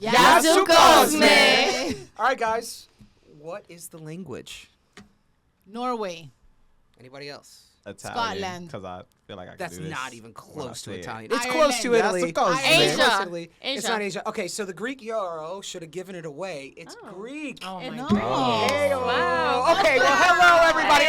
Yazukosme. All right, guys. What is the language? Norway. Anybody else? Italian. Scotland. Because I feel like I can That's do this not even close to when I say it. Italian. It's Ireland. close to Italy. Yazukosme. It's close to Asia. Italy. It's Asia. not Asia. Okay, so the Greek euro should have given it away. It's Greek. Oh my No. God. Hey-o. Wow. Okay, well, hello, everybody.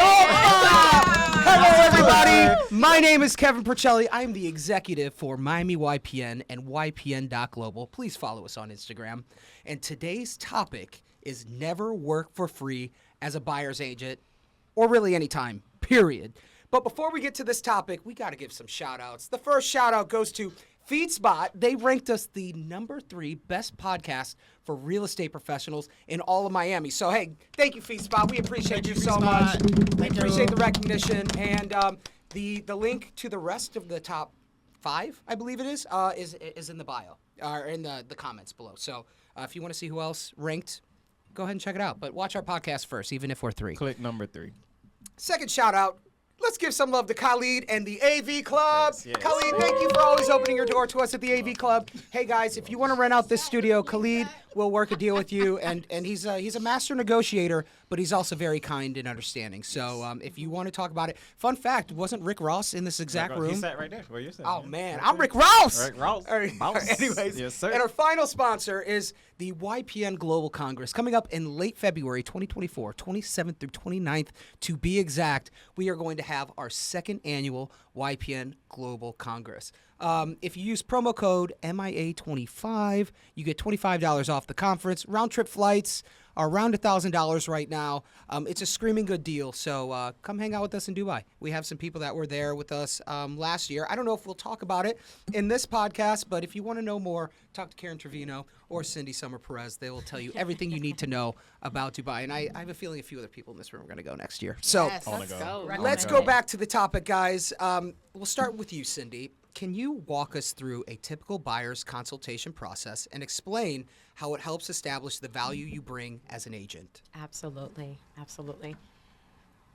Hello, everybody. My name is Kevin Percelli. I am the executive for Miami YPN and YPN.global. Please follow us on Instagram. And today's topic is never work for free as a buyer's agent, or really any time, period. But before we get to this topic, we got to give some shout-outs. The first shout-out goes to FeedSpot. They ranked us the number 3 best podcast for real estate professionals in all of Miami. So, hey, thank you, FeedSpot. We appreciate you so much. We appreciate the recognition. And the link to the rest of the top 5, I believe it is in the bio, or in the comments below. So if you want to see who else ranked, go ahead and check it out. But watch our podcast first, even if we're 3. Click number 3. Second shout-out. Let's give some love to Khalid and the AV Club. Yes. Khalid, thank you for always opening your door to us at the AV Club. Hey, guys, if you want to rent out this studio, Khalid will work a deal with you. And he's a master negotiator, but he's also very kind and understanding. So if you want to talk about it. Fun fact, wasn't Rick Ross in this exact room? He sat right there where you're sitting. Oh, man. I'm Rick Ross. Rick Ross. All right. Boss. Anyways, Yes, sir. and our final sponsor is the YPN Global Congress coming up in late February 2024, 27th through 29th to be exact. We are going to have our second annual YPN Global Congress. If you use promo code MIA25, you get $25 off the conference. Round trip flights are around $1,000 right now. It's a screaming good deal. So come hang out with us in Dubai. We have some people that were there with us last year. I don't know if we'll talk about it in this podcast, but if you want to know more, talk to Karen Trevino or Cindy Summer Perez. They will tell you everything you need to know about Dubai. And I have a feeling a few other people in this room are going to go next year. So Yes, wanna let's go. go. let's go back to the topic, guys. We'll start with you, Cindy. Can you walk us through a typical buyer's consultation process and explain how it helps establish the value you bring as an agent? Absolutely.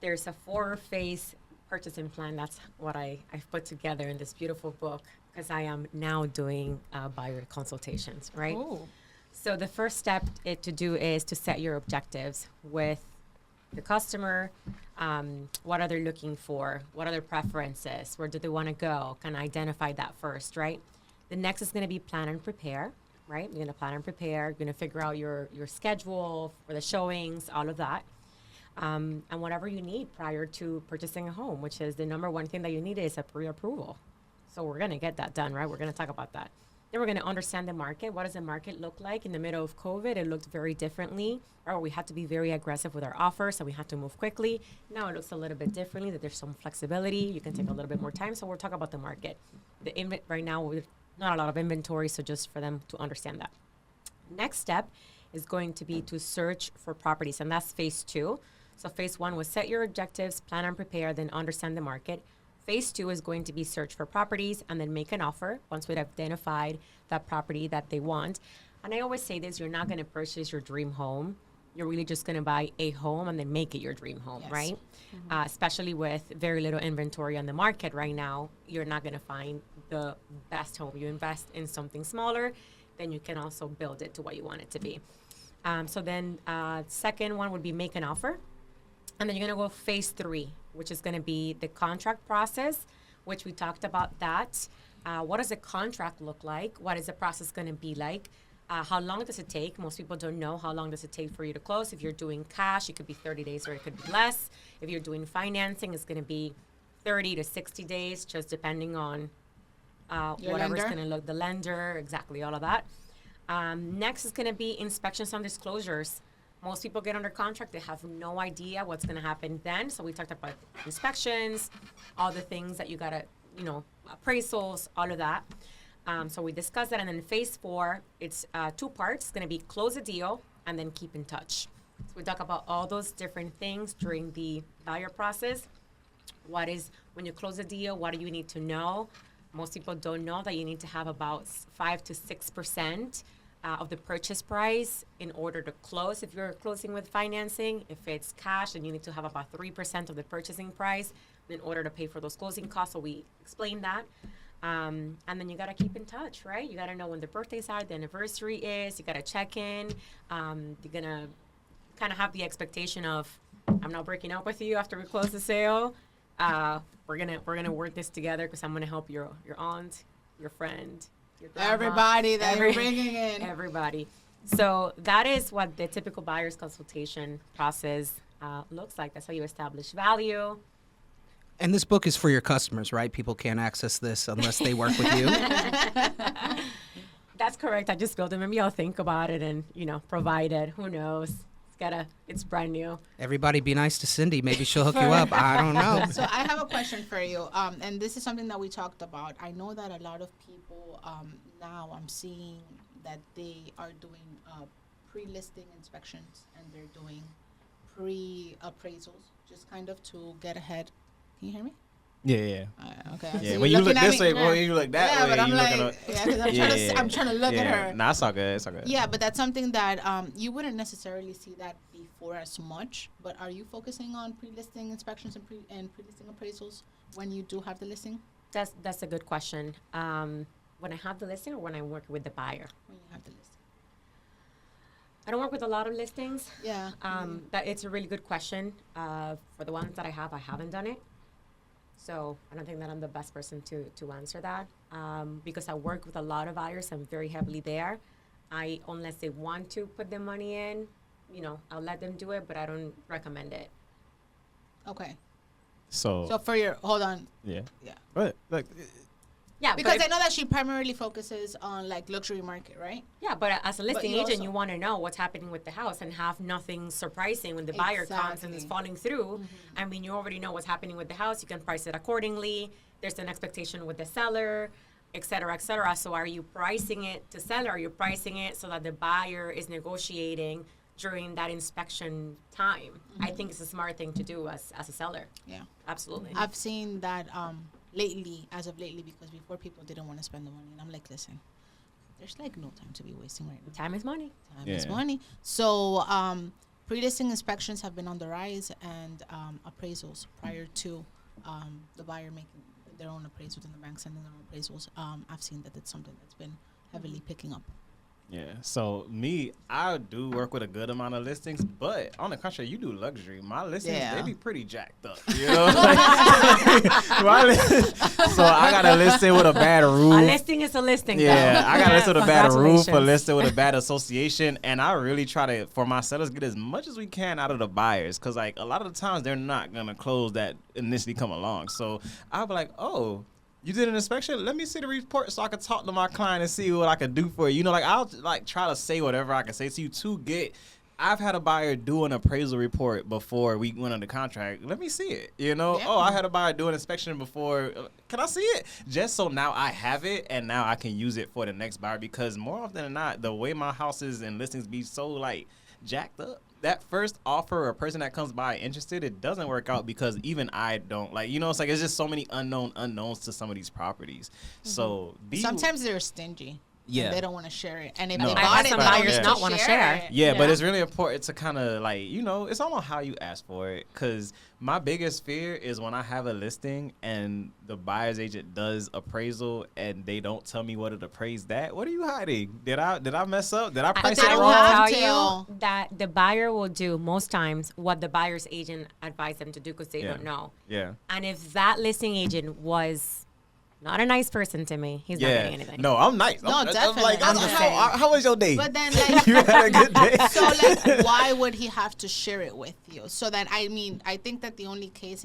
There's a 4-phase purchasing plan. That's what I've put together in this beautiful book because I am now doing buyer consultations, right? Ooh. So the first step to do is to set your objectives with the customer. What are they looking for? What are their preferences? Where do they want to go? Kind of identify that first, right? The next is going to be plan and prepare, right? You're going to plan and prepare. You're going to figure out your schedule for the showings, all of that. And whatever you need prior to purchasing a home, which is the number one thing that you need is a pre-approval. So we're going to get that done, right? We're going to talk about that. Then we're going to understand the market. What does the market look like? In the middle of COVID, it looked very differently. Or we had to be very aggressive with our offers, and we had to move quickly. Now it looks a little bit differently, that there's some flexibility. You can take a little bit more time. So we'll talk about the market. Right now, we're not a lot of inventory, so just for them to understand that. Next step is going to be to search for properties, and that's phase 2. So phase 1 was set your objectives, plan and prepare, then understand the market. Phase 2 is going to be search for properties and then make an offer once we've identified that property that they want. And I always say this, you're not going to purchase your dream home. You're really just going to buy a home and then make it your dream home, Yes. right? Especially with very little inventory on the market right now, you're not going to find the best home. You invest in something smaller, then you can also build it to what you want it to be. So then second one would be make an offer. And then you're going to go phase 3, which is going to be the contract process, which we talked about that. What does a contract look like? What is the process going to be like? How long does it take? Most people don't know how long does it take for you to close. If you're doing cash, it could be 30 days or it could be less. If you're doing financing, it's going to be 30 to 60 days, just depending on whatever's going to look, the lender, exactly, all of that. Next is going to be inspections and disclosures. Most people get under contract, they have no idea what's going to happen then. So we talked about inspections, all the things that you got to, appraisals, all of that. So we discussed that. And then phase 4, it's 2 parts. It's going to be close a deal and then keep in touch. So we talk about all those different things during the buyer process. When you close a deal, what do you need to know? Most people don't know that you need to have about 5 to 6% of the purchase price in order to close. If you're closing with financing, if it's cash, then you need to have about 3% of the purchasing price in order to pay for those closing costs. So we explained that. And then you got to keep in touch, right? You got to know when the birthdays are, the anniversary is. You got to check in. You're going to kind of have the expectation of, I'm not breaking up with you after we close the sale. We're gonna work this together because I'm gonna help your aunt, your friend, your grandma, Everybody that you're bringing in. everybody. So that is what the typical buyer's consultation process looks like. That's how you establish value. And this book is for your customers, right? People can't access this unless they work with you. That's correct. I just built it. Maybe I'll think about it and provide it. Who knows? It's brand new. Everybody be nice to Cindy. Maybe she'll hook you up. I don't know. So I have a question for you, and this is something that we talked about. I know that a lot of people now I'm seeing that they are doing pre-listing inspections and they're doing pre-appraisals, just kind of to get ahead. Can you hear me? Yeah. Okay. Yeah. So When you're you look looking at this me. way, when you look that Yeah, way, but I'm you like, looking yeah, 'cause I'm trying to look at her. Nah, it's all good. It's all good. Yeah, but that's something that you wouldn't necessarily see that before as much. But are you focusing on pre-listing inspections and pre-listing appraisals when you do have the listing? That's a good question. When I have the listing or when I work with the buyer? When you have the listing. I don't work with a lot of listings. Yeah. That it's a really good question. For the ones that I haven't done it. So I don't think that I'm the best person to answer that because I work with a lot of buyers. I'm very heavily there. Unless they want to put their money in, I'll let them do it, but I don't recommend it. Okay. So for your hold on. yeah. Yeah. But like, Yeah, Because I know that she primarily focuses on like luxury market, right? Yeah, but as a listing you agent, also- you want to know what's happening with the house and have nothing surprising when the buyer comes and it's Exactly. falling through. I mean, you already know what's happening with the house. You can price it accordingly. There's an expectation with the seller, et cetera, et cetera. So are you pricing it to sell or are you pricing it so that the buyer is negotiating during that inspection time? I think it's a smart thing to do as a seller. Yeah. Absolutely. I've seen that as of lately, because before people didn't want to spend the money. And I'm like, listen, there's like no time to be wasting right now. Time is money. Time is Yeah. money. So pre-listing inspections have been on the rise, and appraisals prior to the buyer making their own appraisals and the bank sending their own appraisals. I've seen that it's something that's been heavily picking up. yeah. So I do work with a good amount of listings, but on the contrary, you do luxury. My listings, Yeah. they be pretty jacked up. You know, so I got a listing with a bad A roof. listing is a listing. Yeah, though. I got a listing with a bad roof, a Congratulations. listing with a bad association, and I really try to, for my sellers, get as much as we can out of the buyers, because like a lot of the times they're not gonna close that initially come along. So I'll be like, oh, you did an inspection? Let me see the report so I can talk to my client and see what I can do for you. You know, like I'll like try to say whatever I can say to you to get. I've had a buyer do an appraisal report before we went under contract. Let me see it. You know, Yeah. oh, I had a buyer do an inspection before. Can I see it? Just so now I have it and now I can use it for the next buyer, because more often than not, the way my houses and listings be so like jacked up, that first offer or person that comes by interested, it doesn't work out because even I don't like, it's like, it's just so many unknowns to some of these properties. So Sometimes they're stingy. Yeah. And they don't want to share it. And if No. they I bought had it, some they don't buyers get not wanna share. it. Yeah, but it's really important to kind of like, it's all on how you ask for it. Because my biggest fear is when I have a listing and the buyer's agent does appraisal and they don't tell me what it appraised at. What are you hiding? Did I mess up? Did I price they it I don't will wrong? have tell to. you that the buyer will do most times what the buyer's agent advised them to do because they Yeah. don't know. Yeah. And if that listing agent was not a nice person to me, he's not Yeah. getting anything. No, I'm nice. No, I'm definitely. like, I'm just saying. how was your day? But then, like, You had a good day. so, like, why would he have to share it with you? So that, I think that the only case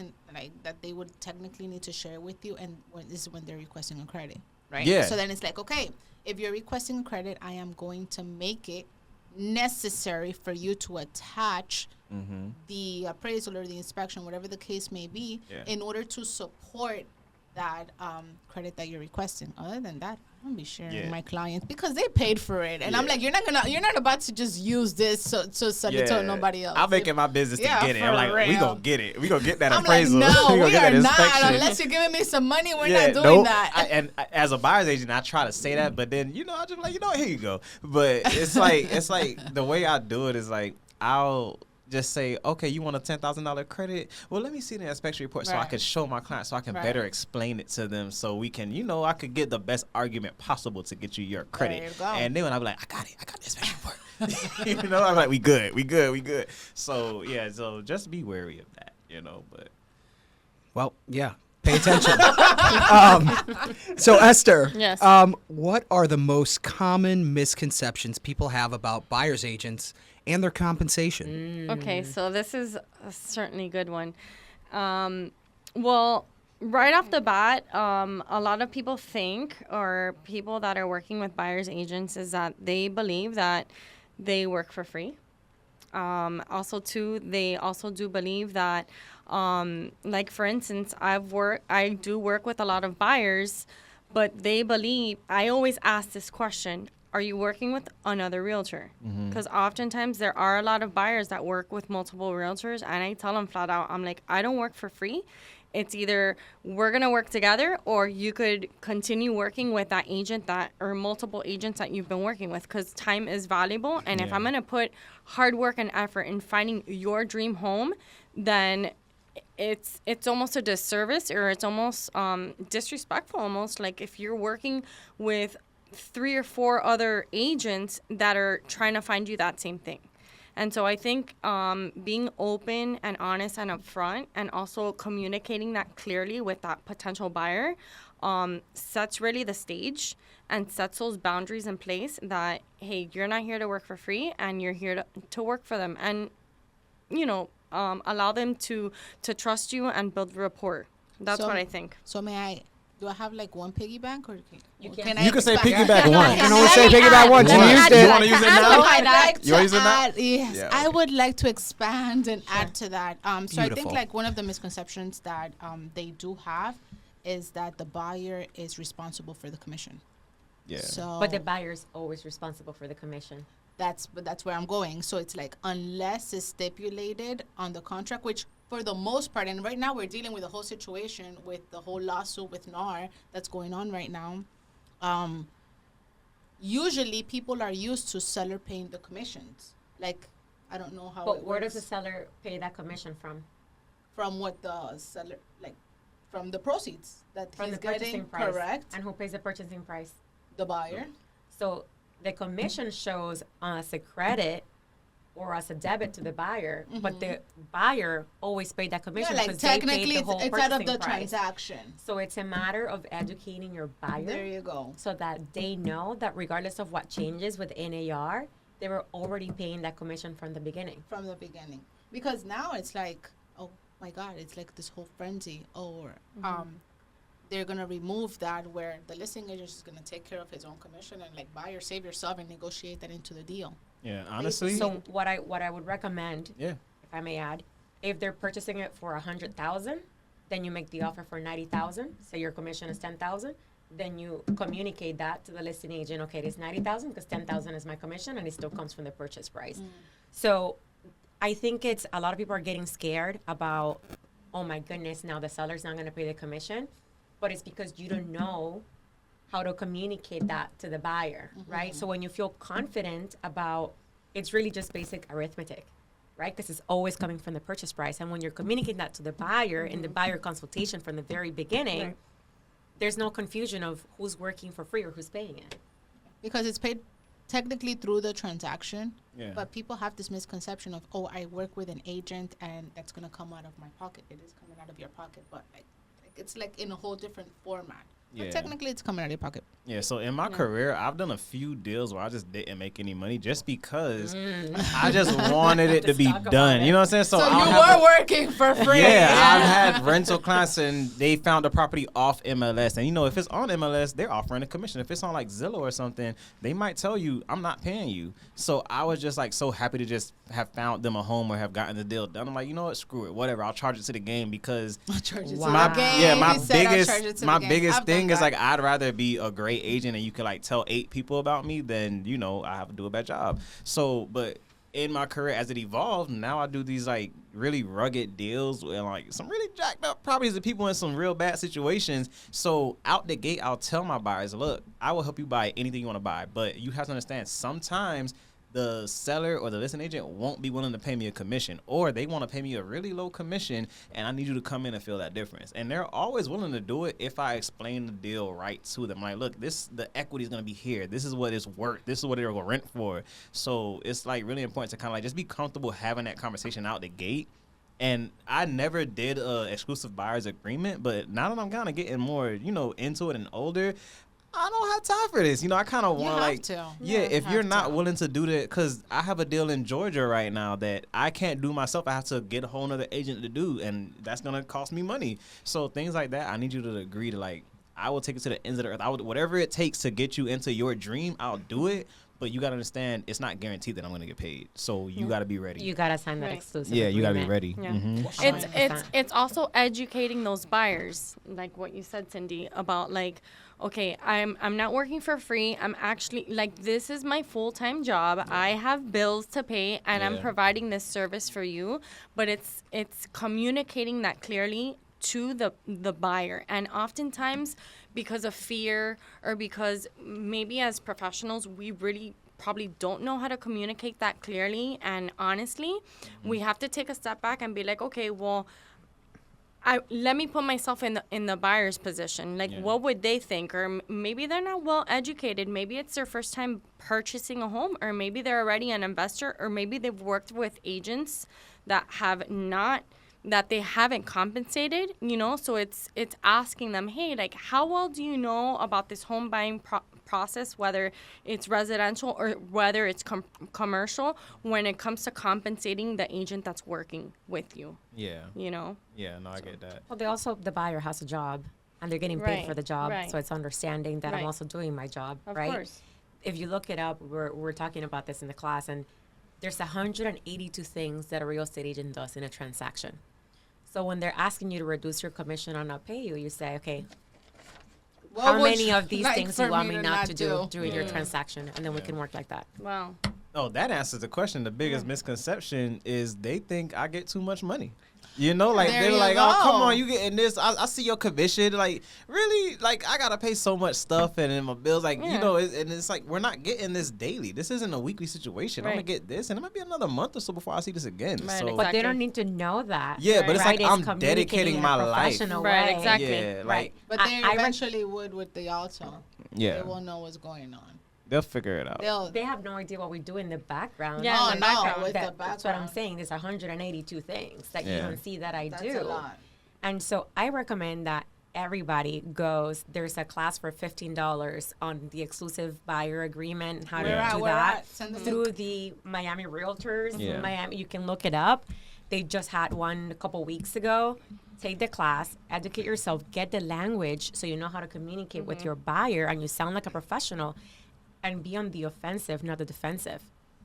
that they would technically need to share it with you is when they're requesting a credit, right? Yeah. So then it's like, okay, if you're requesting a credit, I am going to make it necessary for you to attach the appraisal or the inspection, whatever the case may be, Yeah. in order to support that credit that you're requesting. Other than that, I don't be sharing Yeah. my clients because they paid for it, and I'm Yeah. like, you're not about to just use this so sell it to nobody else. I'm making my business to Yeah, get it. for I'm like, we real. gonna get it. We gonna get that I'm like, appraisal. no, gonna we get are that not. inspection. Unless you're giving me some money, we're Yeah, not doing nope. that. And as a buyer's agent, I try to say that, but then I just like, here you go. But it's like the way I do it is like, I'll just say, okay, you want a $10,000 credit? Well, let me see the inspection report so I Right. can show my client, so I can Right. better explain it to them, so we can, I could get the best argument possible to get you your credit. There you go. And then when I be like, I got the inspection report. I'm like, we good. So yeah, so just be wary of that, but. Well, yeah. Pay attention. So Esther, Yes. What are the most common misconceptions people have about buyer's agents and their compensation? Okay, so this is a certainly good one. Well, right off the bat, a lot of people think, or people that are working with buyer's agents, is that they believe that they work for free. Also, too, they also do believe that, like for instance, I do work with a lot of buyers, but they believe, I always ask this question, are you working with another realtor? Because oftentimes there are a lot of buyers that work with multiple realtors, and I tell them flat out, I'm like, I don't work for free. It's either we're going to work together, or you could continue working with that agent or multiple agents that you've been working with, because time is valuable. And if Yeah. I'm going to put hard work and effort in finding your dream home, then it's almost a disservice, or it's almost disrespectful, almost like if you're working with 3 or 4 other agents that are trying to find you that same thing. And so I think being open and honest and upfront, and also communicating that clearly with that potential buyer, sets really the stage and sets those boundaries in place that, hey, you're not here to work for free, and you're here to work for them. And, allow them to trust you and build rapport. That's So- what I think. So do I have like one piggy bank, or You or can- I You can say expand? piggyback once. You can only say piggyback once. You Once. used You it. wanna use it I now? would like You wanna to use it now? add, yes, Yeah, I okay. would like to expand and add to that. So I think Beautiful. like one of the misconceptions that they do have is that the buyer is responsible for the commission. Yeah. So But the buyer's always responsible for the commission. that's where I'm going. So it's like, unless it's stipulated on the contract, which for the most part, and right now we're dealing with the whole situation with the whole lawsuit with NAR that's going on right now. Usually people are used to seller paying the commissions. Like, I don't know how But it where works. does the seller pay that commission from? From what the seller, like, from the proceeds that From he's the purchasing getting, price. correct? And who pays the purchasing price? The buyer. So the commission shows as a credit or as a debit to the buyer, but the buyer always paid that commission Yeah, like because they paid technically the whole it's out of purchasing the price. transaction. So it's a matter of educating your buyer There you go. so that they know that regardless of what changes with NAR, they were already paying that commission from the beginning. From the beginning, because now it's like, oh my God, it's like this whole frenzy. Or they're gonna remove that, where the listing agent is gonna take care of his own commission, and like, buyer, save yourself and negotiate that into the deal. Yeah, honestly. So what I would recommend, Yeah. if I may add, if they're purchasing it for 100,000, then you make the offer for 90,000. Say your commission is 10,000. Then you communicate that to the listing agent. Okay, it is 90,000 because 10,000 is my commission, and it still comes from the purchase price. So I think it's a lot of people are getting scared about, oh my goodness, now the seller's not going to pay the commission, but it's because you don't know how to communicate that to the buyer, right? So when you feel confident about, it's really just basic arithmetic, right? Because it's always coming from the purchase price. And when you're communicating that to the buyer in the buyer consultation from the very beginning, Right. there's no confusion of who's working for free or who's paying it. Because it's paid technically through the transaction, Yeah. but people have this misconception of, oh, I work with an agent and that's gonna come out of my pocket. It is coming out of your pocket, but like it's like in a whole different format. Yeah. But technically, it's coming out of your pocket. Yeah, so in my career, I've done a few deals where I just didn't make any money just because I just wanted it to Just be talk about done. it. You know what I'm saying? So I don't you have were to- working for free. Yeah, I've had rental clients and they found the property off MLS. And if it's on MLS, they're offering a commission. If it's on like Zillow or something, they might tell you, I'm not paying you. So I was just like so happy to just have found them a home or have gotten the deal done. I'm like, you know what, screw it, whatever. I'll charge it to the game because Charge it to my the game. my He said, "I'll charge it to the game." biggest I've thing done is that. like I'd rather be a great agent and you can like tell 8 people about me than I have to do a bad job. So but in my career as it evolved, now I do these like really rugged deals and like some really jacked up properties of people in some real bad situations. So out the gate, I'll tell my buyers, look, I will help you buy anything you want to buy, but you have to understand sometimes the seller or the listing agent won't be willing to pay me a commission, or they want to pay me a really low commission, and I need you to come in and feel that difference. And they're always willing to do it if I explain the deal right to them. Like, look, the equity is going to be here. This is what it's worth. This is what they're going to rent for. So it's like really important to kind of like just be comfortable having that conversation out the gate. And I never did a exclusive buyer's agreement, but now that I'm kind of getting more, into it and older, I don't have time for this. I kind of want like, to. yeah, You if you're have not to. willing to do that, because I have a deal in Georgia right now that I can't do myself. I have to get a whole nother agent to do, and that's going to cost me money. So things like that, I need you to agree to like, I will take it to the ends of the earth. Whatever it takes to get you into your dream, I'll do it. But you got to understand, it's not guaranteed that I'm going to get paid. So you got to be ready. You gotta sign that Right. exclusive. Yeah, you got to be agreement. ready. Yeah. Mhm. It's also educating those buyers, like what you said, Cindy, about like, okay, I'm not working for free. I'm actually like, this is my full-time job. I have bills to pay, and I'm Yeah. providing this service for you. But it's communicating that clearly to the buyer. And oftentimes, because of fear, or because maybe as professionals we really probably don't know how to communicate that clearly and honestly, we have to take a step back and be like, okay, well, let me put myself in the buyer's position. Like, Yeah. what would they think? Or maybe they're not well educated. Maybe it's their first time purchasing a home, or maybe they're already an investor, or maybe they've worked with agents that they haven't compensated, so it's asking them, hey, like, how well do you know about this home buying process, whether it's residential or whether it's commercial, when it comes to compensating the agent that's working with you, Yeah. Yeah, no, I get that. Well, the buyer has a job, and they're getting paid Right, for the job, right. so it's understanding that I'm Right. also doing my job, Of right? course. If you look it up, we're talking about this in the class, and there's 182 things that a real estate agent does in a transaction. So when they're asking you to reduce your commission or not pay you, you say, okay, What how would many you of these like things for you want me to not to do do? during your transaction? And then we can work like that. Wow. Oh, that answers the question. The biggest misconception is they think I get too much money. Like, There they're you like, oh, come go. on, you getting this. I see your commission. Like, really? Like, I got to pay so much stuff and then my bills. Like, Yeah. and it's like, we're not getting this daily. This isn't a weekly situation. I'm going Right. to get this, and it might be another month or so before I see this again. Right, So, But exactly. they don't need to know that. Yeah, but it's right? like I'm communicating dedicating in a my life. professional Right, way. exactly. Yeah, like, Right. But I- they I rec- eventually would with the auto. yeah, They will know what's going on. they'll figure it out. They have no idea what we do in the background. Yeah, Oh, in the no, background. with the That's what I'm background. saying. There's 182 things that you Yeah. don't see that I That's do. a lot. And so I recommend that everybody goes. There's a class for $15 on the exclusive buyer agreement and how Where to at? do Where that at? Send us through the Miami Realtors. Yeah. Miami, you can look it up. They just had one a couple weeks ago. Take the class, educate yourself, get the language so you know how to communicate with your buyer and you sound like a professional, and be on the offensive, not the defensive.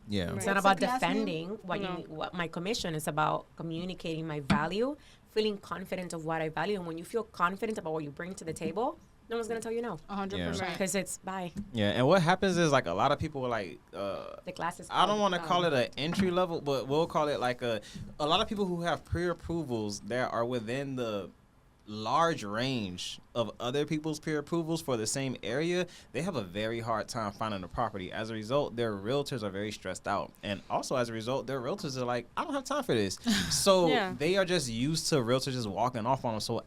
Yeah. It's not What's about the class name? defending what my commission is about. Communicating my value, feeling confident of what I value, and when you feel confident about what you bring to the table, no one's gonna tell you no 100%. because it's bye. Yeah, and what happens is, like, a lot of people are like, The class is. I don't called, want to call it an entry level, but we'll call it like a lot of people who have pre-approvals that are within the large range of other people's pre-approvals for the same area. They have a very hard time finding a property. As a result, their realtors are very stressed out, and also as a result, their realtors are like, I don't have time for this. So Yeah. they are just used to realtors just walking off on them. So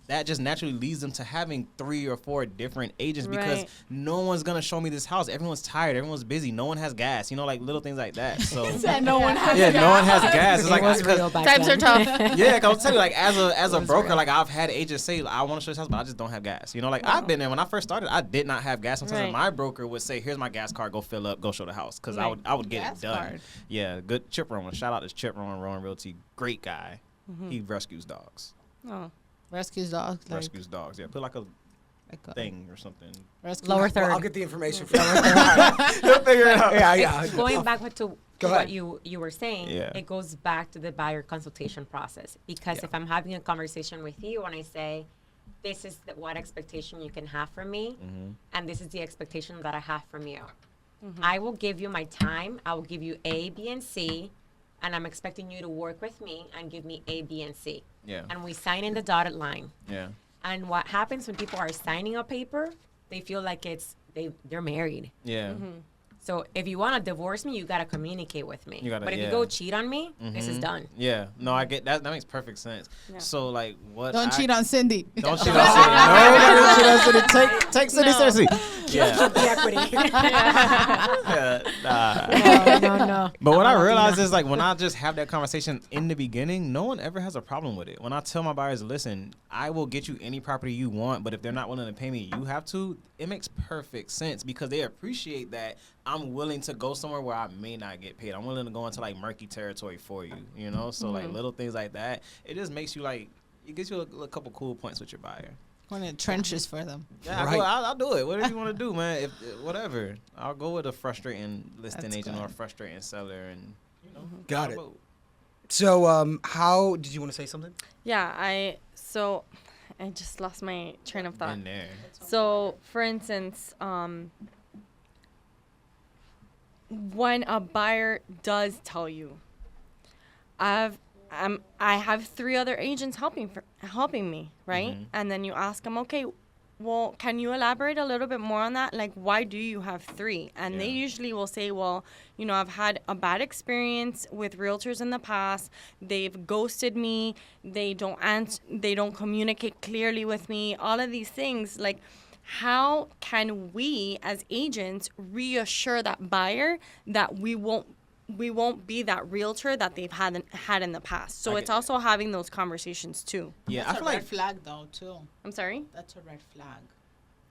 that just naturally leads them to having 3 or 4 different agents because Right. no one's gonna show me this house. Everyone's tired. Everyone's busy. No one has gas. Like little things like that. So No one has yeah, no one has gas. It's It like was 'cause- real back Times then. are tough. yeah, cause I'm telling you, like as a was broker, real. like I've had agents say, I want to show this house, but I just don't have gas. Like I've been there when I first started. I did not have gas. Sometimes Right. my broker would say, "Here's my gas card. Go fill up. Go show the house." Cause Right. I would get Gas it done. card. Yeah, good Chip Rowan. Shout out to Chip Rowan Realty. Great guy. He rescues dogs. Oh. Rescues dogs. Like, Rescues dogs. Yeah, put like a a thing or something. Rescue Lower Well, third. I'll get the information from you. He'll figure it out. Yeah. Going back to Go what ahead. you were saying, Yeah. it goes back to the buyer consultation process. Because Yeah. if I'm having a conversation with you and I say, this is what expectation you can have from me, and this is the expectation that I have from you. I will give you my time. I will give you A, B, and C, and I'm expecting you to work with me and give me A, B, and C. Yeah. And we sign in the dotted line. Yeah. And what happens when people are signing a paper, they feel like they're married. Yeah. So if you want to divorce me, you got to communicate with me. But if you go cheat on me, this is done. Yeah. No, I get that. That makes perfect sense. Yeah. So like, what? Don't cheat on Cindy. Don't cheat on Cindy. No, don't cheat on Cindy. Take Cindy seriously. Yeah. The equity. No. But what I realize is like when I just have that conversation in the beginning, no one ever has a problem with it. When I tell my buyers, listen, I will get you any property you want, but if they're not willing to pay me, you have to. It makes perfect sense because they appreciate that I'm willing to go somewhere where I may not get paid. I'm willing to go into like murky territory for you, you know? So like little things like that, it just makes you like, it gives you a couple cool points with your buyer. Going in trenches for them. Yeah, Right. I'll do it. Whatever you want to do, man. If whatever, I'll go with a frustrating listing That's agent good. or a frustrating seller, and you know. Got I'll it. vote. So, how did you want to say something? Yeah, I just lost my train of thought. Been there. So, for instance, when a buyer does tell you, I have 3 other agents helping me, right? Mhm. And then you ask them, okay, well, can you elaborate a little bit more on that? Like, why do you have 3? And they Yeah. usually will say, well, you know, I've had a bad experience with realtors in the past. They've ghosted me. They don't they don't communicate clearly with me. All of these things, like, how can we as agents reassure that buyer that we won't be that realtor that they've had in the past? So I it's get also having those conversations too. Yeah, That's I feel a red like flag though too. I'm sorry? That's a red flag.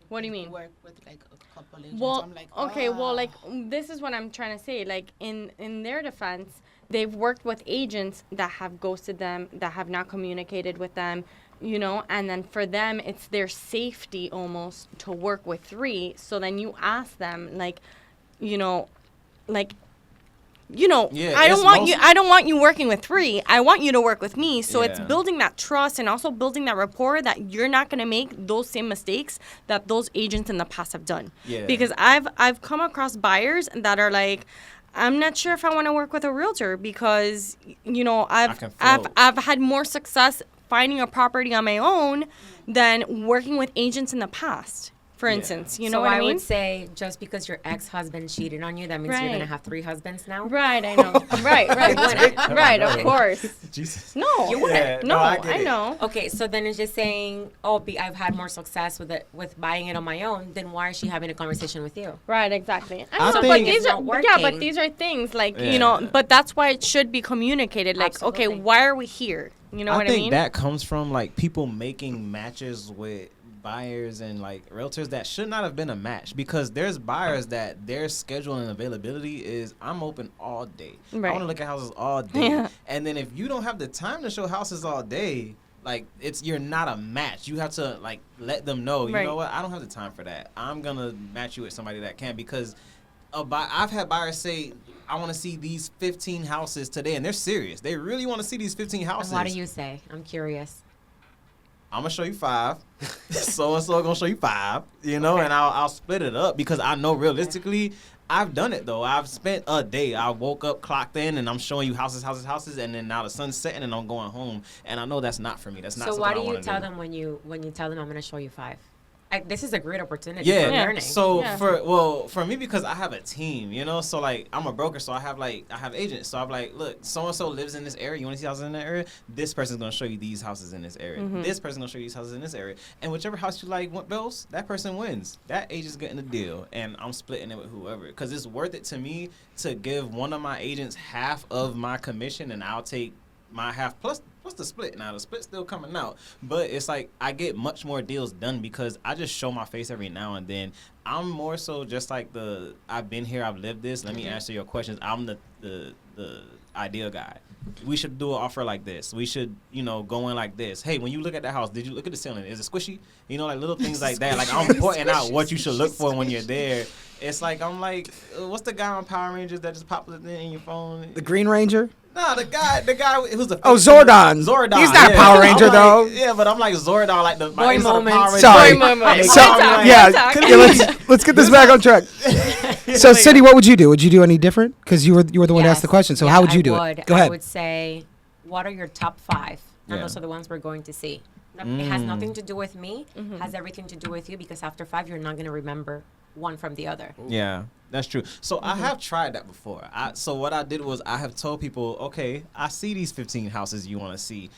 What do you We mean? work with like a couple agents. Well, I'm like, okay, well, "Ah." like, this is what I'm trying to say. Like, in their defense, they've worked with agents that have ghosted them, that have not communicated with them, you know, and then for them, it's their safety almost to work with 3. So then you ask them, like, you know, Yeah, I it's don't want you working with 3. I want you to work with me. So it's Yeah. building that trust and also building that rapport that you're not going to make those same mistakes that those agents in the past have done. Yeah. Because I've come across buyers that are like, I'm not sure if I want to work with a realtor because, you know, I've can float. had more success finding a property on my own than working with agents in the past. For instance, you know so what I I mean? would say just because your ex-husband cheated on you, that means you're Right. going to have 3 husbands now? Right, I know. right, of course. Jesus. No, You wouldn't. Yeah, no, I get I it. know. Okay, so then it's just saying, I've had more success with buying it on my own. Then why is she having a conversation with you? Right, exactly. I I know, think- but these It's are not yeah, but working. these are things like Yeah. you know. But that's why it should be communicated. Like, okay, Absolutely. why are we here? You know what I think mean? that comes from like people making matches with buyers and like realtors that should not have been a match because there's buyers that their schedule and availability is I'm open all day. I Right. want to look at houses all day. Yeah. And then if you don't have the time to show houses all day, like you're not a match. You have to like let them know, you Right. know what? I don't have the time for that. I'm going to match you with somebody that can because I've had buyers say I want to see these 15 houses today and they're serious. They really want to see these 15 houses. And what do you say? I'm curious. I'm gonna show you 5. So and so gonna show you 5. You know, Okay. and I'll split it up because I know realistically I've done it though. I've spent a day. I woke up, clocked in, and I'm showing you houses, and then now the sun's setting and I'm going home. And I know that's not for me. That's not. So something why I do you wanna tell them when you tell them I'm going to show you 5? This is a great opportunity for Yeah. learning. So Yeah. for me because I have a team, you know, so like I'm a broker, so I have agents. So I'm like, look, so and so lives in this area. You want to see houses in that area? This person's gonna show you these houses in this area. This person's gonna show you these houses in this area. And whichever house you like Bills, that person wins. That agent's getting the deal, and I'm splitting it with whoever because it's worth it to me to give one of my agents half of my commission, and I'll take my half plus the split. Now the split's still coming out, but it's like I get much more deals done because I just show my face every now and then. I'm more so just like I've been here, I've lived this. Let me answer your questions. I'm the ideal guy. We should do an offer like this. We should, go in like this. Hey, when you look at the house, did you look at the ceiling? Is it squishy? Like little things like that. Like I'm pointing out what you should look for when you're there. It's like I'm like, what's the guy on Power Rangers that just pops it in your phone? The Green Ranger? No, the guy who's the Zordon. Zordon. He's not a yeah. Power Ranger, I'm like, though. Yeah, but I'm like Zordon, like the Boy he's not a moments. Power Ranger. Sorry. Boy moments. So, One talk, yeah, one talk. let's get this back on track. So, Cindy, what would you do? Would you do any different? Because you were the one to ask the question. So, how would you do it? Go I ahead. would say, what are your top 5? And Yeah. those are the ones we're going to see. It has nothing to do with me. Has everything to do with you because after 5, you're not going to remember one from the other. Yeah. That's true. So I have tried that before. So what I did was I have told people, okay, I see these 15 houses you want to see.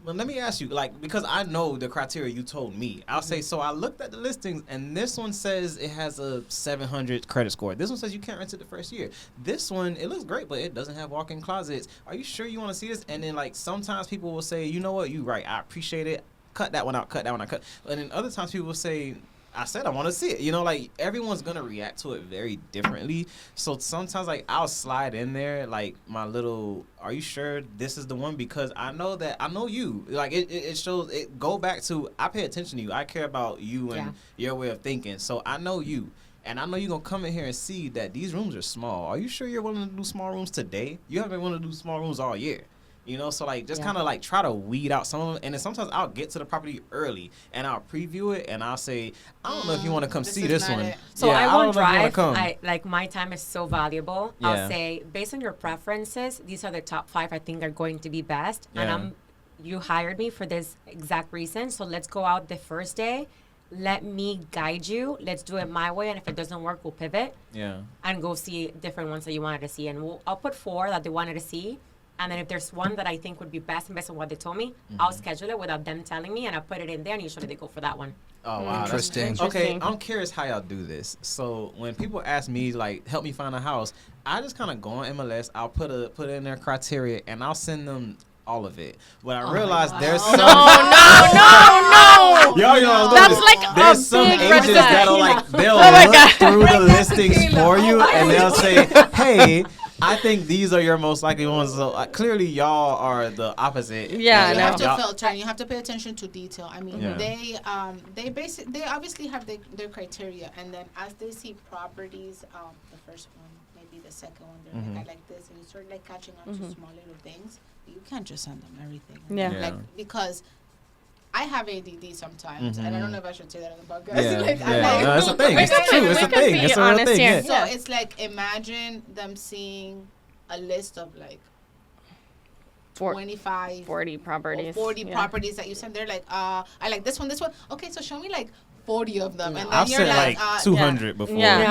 But let me ask you, like, because I know the criteria you told me. I'll say, so I looked at the listings, and this one says it has a 700 credit score. This one says you can't rent it the first year. This one, it looks great, but it doesn't have walk-in closets. Are you sure you want to see this? And then, like, sometimes people will say, you know what, you right, I appreciate it. Cut that one out, cut that one out, cut. And then other times people will say, I said I want to see it. You know, like, everyone's going to react to it very differently. So sometimes, like, I'll slide in there, like, my little, are you sure this is the one? Because I know that, I know you. Like, it shows, it go back to, I pay attention to you. I care about you and your way of thinking. So I know you. And I know you're going to come in here and see that these rooms are small. Are you sure you're willing to do small rooms today? You haven't been willing to do small rooms all year. You know, so, like, just kind of, like, try to weed out some of them. And then sometimes I'll get to the property early, and I'll preview it, and I'll say, I don't know if you want to come see this one. So yeah, I won't don't know if you wanna drive. come. Like, my time is so valuable. Yeah. I'll say, based on your preferences, these are the top 5 I think are going to be best. Yeah. And you hired me for this exact reason. So let's go out the first day. Let me guide you. Let's do it my way. And if it doesn't work, we'll pivot. Yeah. And go see different ones that you wanted to see. And I'll put 4 that they wanted to see. And then if there's one that I think would be best and based on what they told me, I'll schedule it without them telling me, and I'll put it in there, and usually they go for that one. Oh, wow. Interesting. Okay, I'm curious how y'all do this. So when people ask me, like, help me find a house, I just kind of go on MLS. I'll put in their criteria, and I'll send them all of it. But I realize there's some... No. Y'all know That's like there's a some big agents red that'll flag. like they'll look through the listings for you and they'll say, "Hey, I think these are your most likely ones." So clearly, y'all are the opposite. Yeah, You no. have to Y'all- filter, and you have to pay attention to detail. I mean, Yeah. they obviously have their criteria, and then as they see properties, the first one, maybe the second one, they're like, I like this, and you start like catching on to small little things. You can't just send them everything. Yeah. Yeah. Like, because I have ADD sometimes, and I don't know if I should say that on the podcast. Yeah, Like, yeah. I'm like, No, it's a thing. It's could- true. we It's a could thing. be It's a real honest thing. here. Yeah. So Yeah. it's like, imagine them seeing a list of like 25 40 properties. or 40 Yeah. properties that you send. They're like, I like this one. Okay, so show me like 40 of them. And then I've you're sent like, like 200 before. Yeah. The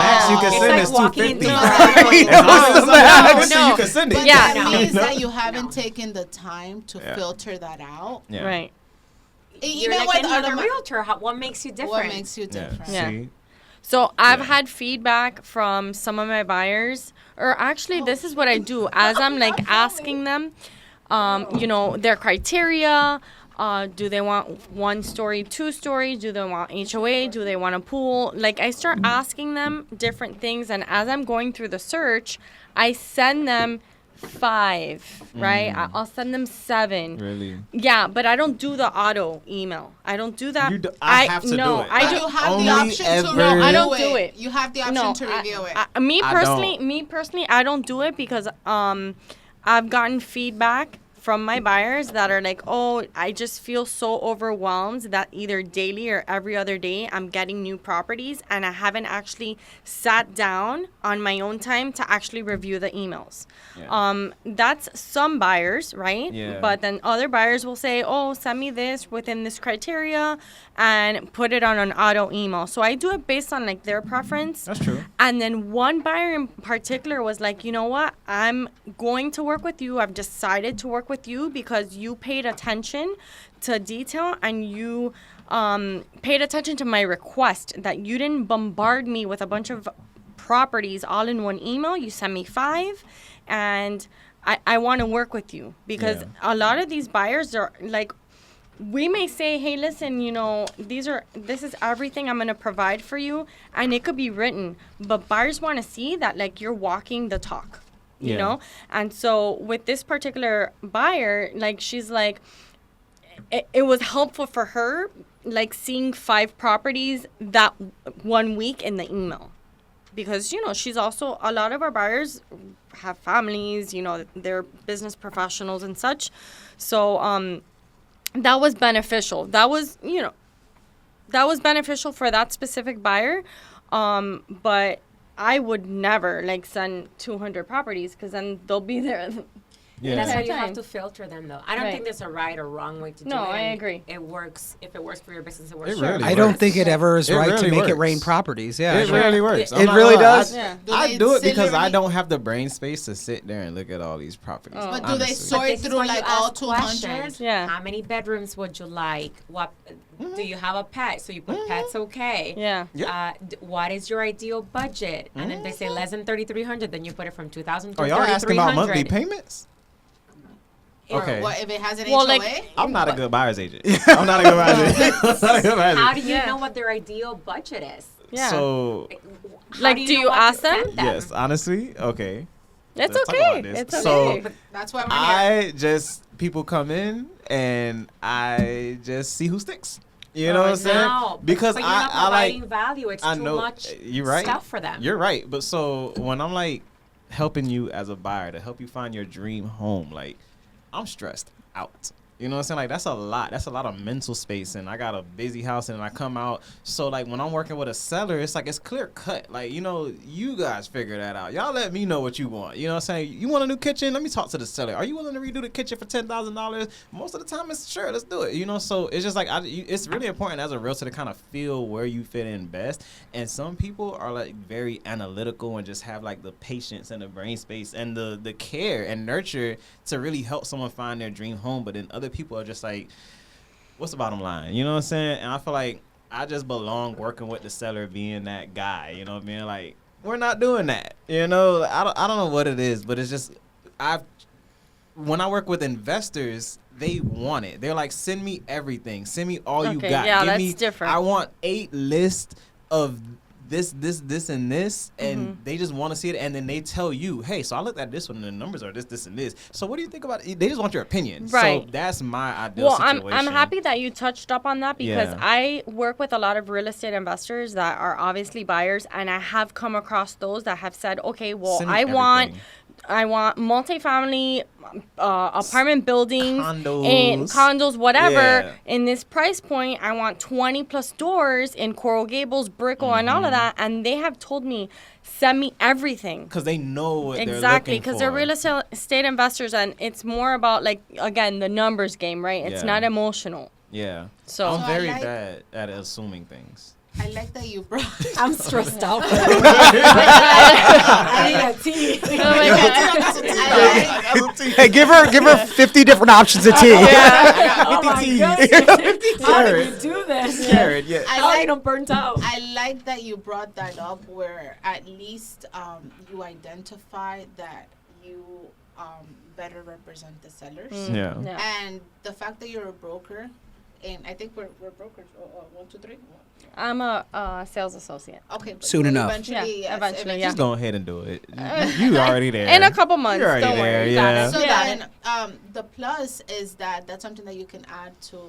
max you can It's send like is walking 250. into a- As long as it's No, not no. you can send it. but Yeah, that no. means No. that you haven't taken the time to Yeah. filter that out. Yeah. Right. You're Even like with any other other realtor. What makes you different? what makes you Yeah. different? Yeah. See? So I've Yeah. had feedback from some of my buyers, or actually, this is what I do as I'm like asking them, you know, their criteria. Do they want 1 story, 2 story? Do they want HOA? Do they want a pool? Like, I start asking them different things, and as I'm going through the search, I send them 5, right? I'll send them 7. Really? Yeah, but I don't do the auto email. I don't do that. I have to no, do it. I But do. you have Only the option to ever- review No, I don't do it. You have the option to review it. Me I personally, I don't do it because I've gotten feedback from my buyers that are like, oh, I just feel so overwhelmed that either daily or every other day I'm getting new properties and I haven't actually sat down on my own time to actually review the emails. Yeah. That's some buyers, right? Yeah. But then other buyers will say, oh, send me this within this criteria and put it on an auto email. So I do it based on like their preference. That's true. And then one buyer in particular was like, you know what? I'm going to work with you. I've decided to work with you because you paid attention to detail and you paid attention to my request, that you didn't bombard me with a bunch of properties all in one email. You sent me 5 and I want to work with you because a lot of these buyers are like, we may say, hey, listen, you know, this is everything I'm going to provide for you. And it could be written, but buyers want to see that like you're walking the talk, you know? And so with this particular buyer, like she's like, it was helpful for her, like seeing 5 properties that 1 week in the email. Because, you know, she's also, a lot of our buyers have families, you know, they're business professionals and such. So, that was beneficial. That was, you know, that was beneficial for that specific buyer. But I would never like send 200 properties because then they'll be there. Yeah. That's why Okay. you have to filter them, though. I don't Right. think there's a right or wrong way to do it. No, I and agree. It works. If it works for your business, it works. It for your really I works. don't think it ever is It right really to make it works. rain properties. Yeah, It really works. I'm It not really gonna lie. does? Yeah. I they do it sit because I literally- don't have the brain space to sit there and look at all these properties. Oh. But do they honestly. sort This is through why you like all ask 200? questions. Yeah. How many bedrooms would you like? What do you have a pet? So you put pets okay. Yeah. Yeah. What is your ideal budget? And if they say less than 3,300, then you put it from 2,000 to Are y'all asking about 3,300. monthly payments? Or Okay. what if it has an Well, HOA? like- I'm not a good buyer's agent. I'm not a good buyer's agent. I'm not a good buyer's How agent. do you Yeah. know what their ideal budget is? Yeah. So, How Like, do do know you what to ask them? send yes, honestly, okay. It's Let's talk okay. about this. It's So, okay. That's why we're here. I just, people come in and I just see who sticks. You know what I'm saying? No, Because but you're not I providing like, value. It's I too know, much you're right. stuff for them. You're right. But so when I'm like helping you as a buyer to help you find your dream home, like I'm stressed out. You know what I'm saying? Like that's a lot. That's a lot of mental space, and I got a busy house, and I come out. So like when I'm working with a seller, it's like it's clear cut. Like you guys figure that out. Y'all let me know what you want. You know what I'm saying? You want a new kitchen? Let me talk to the seller. Are you willing to redo the kitchen for $10,000? Most of the time, it's sure. Let's do it. You know, so it's just like it's really important as a realtor to kind of feel where you fit in best. And some people are like very analytical and just have like the patience and the brain space and the care and nurture to really help someone find their dream home. But then other people are just like, what's the bottom line? You know what I'm saying? And I feel like I just belong working with the seller, being that guy. You know what I mean? Like we're not doing that. You know, I don't know what it is, but it's just when I work with investors, they want it. They're like, send me everything. Send me all you Okay, got. yeah, Give that's me, different. I want 8 lists of this, and this, and Mm-hmm. they just want to see it, and then they tell you, hey, so I looked at this one, and the numbers are this, and this. So what do you think about it? They just want your opinion. Right. So that's my ideal Well, situation. I'm happy that you touched up on that because Yeah. I work with a lot of real estate investors that are obviously buyers, and I have come across those that have said, okay, well, Send me I want everything. multifamily apartment buildings Condos. and condos, whatever, Yeah. in this price point. I want 20 plus doors in Coral Gables, Brickell, and Mm-hmm. all of that. And they have told me, send me everything. Because they know what Exactly, they're looking because for. they're real estate investors, and it's more about, like, again, the numbers game, right? It's Yeah. not emotional. Yeah. So- I'm So I very like- bad at assuming things. I like that you brought. I'm stressed out. I need a tea. Oh my God. Hey, give her 50 different options of tea. Oh my goodness. How did you do this? Jared, yeah. I How like I'm burnt out. I like that you brought that up, where at least you identify that you better represent the sellers, Yeah. Yeah. and the fact that you're a broker, and I think we're brokers. 1, 2, 3. I'm a sales associate. Okay, but Soon enough. Eventually, Yeah, yes, eventually, yeah. Just go ahead and do it. You already there. In a couple months, You're already don't there, worry. yeah. So Yeah. then, the plus is that that's something that you can add to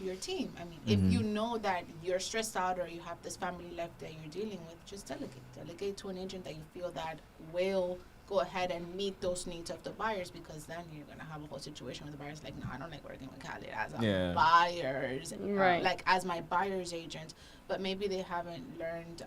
your team. I mean, if you know that you're stressed out or you have this family life that you're dealing with, just delegate. Delegate to an agent that you feel that will go ahead and meet those needs of the buyers, because then you're gonna have a whole situation with the buyers like, no, I don't like working with Cali as a Yeah. buyers, Right. like as my buyer's agent, but maybe they haven't learned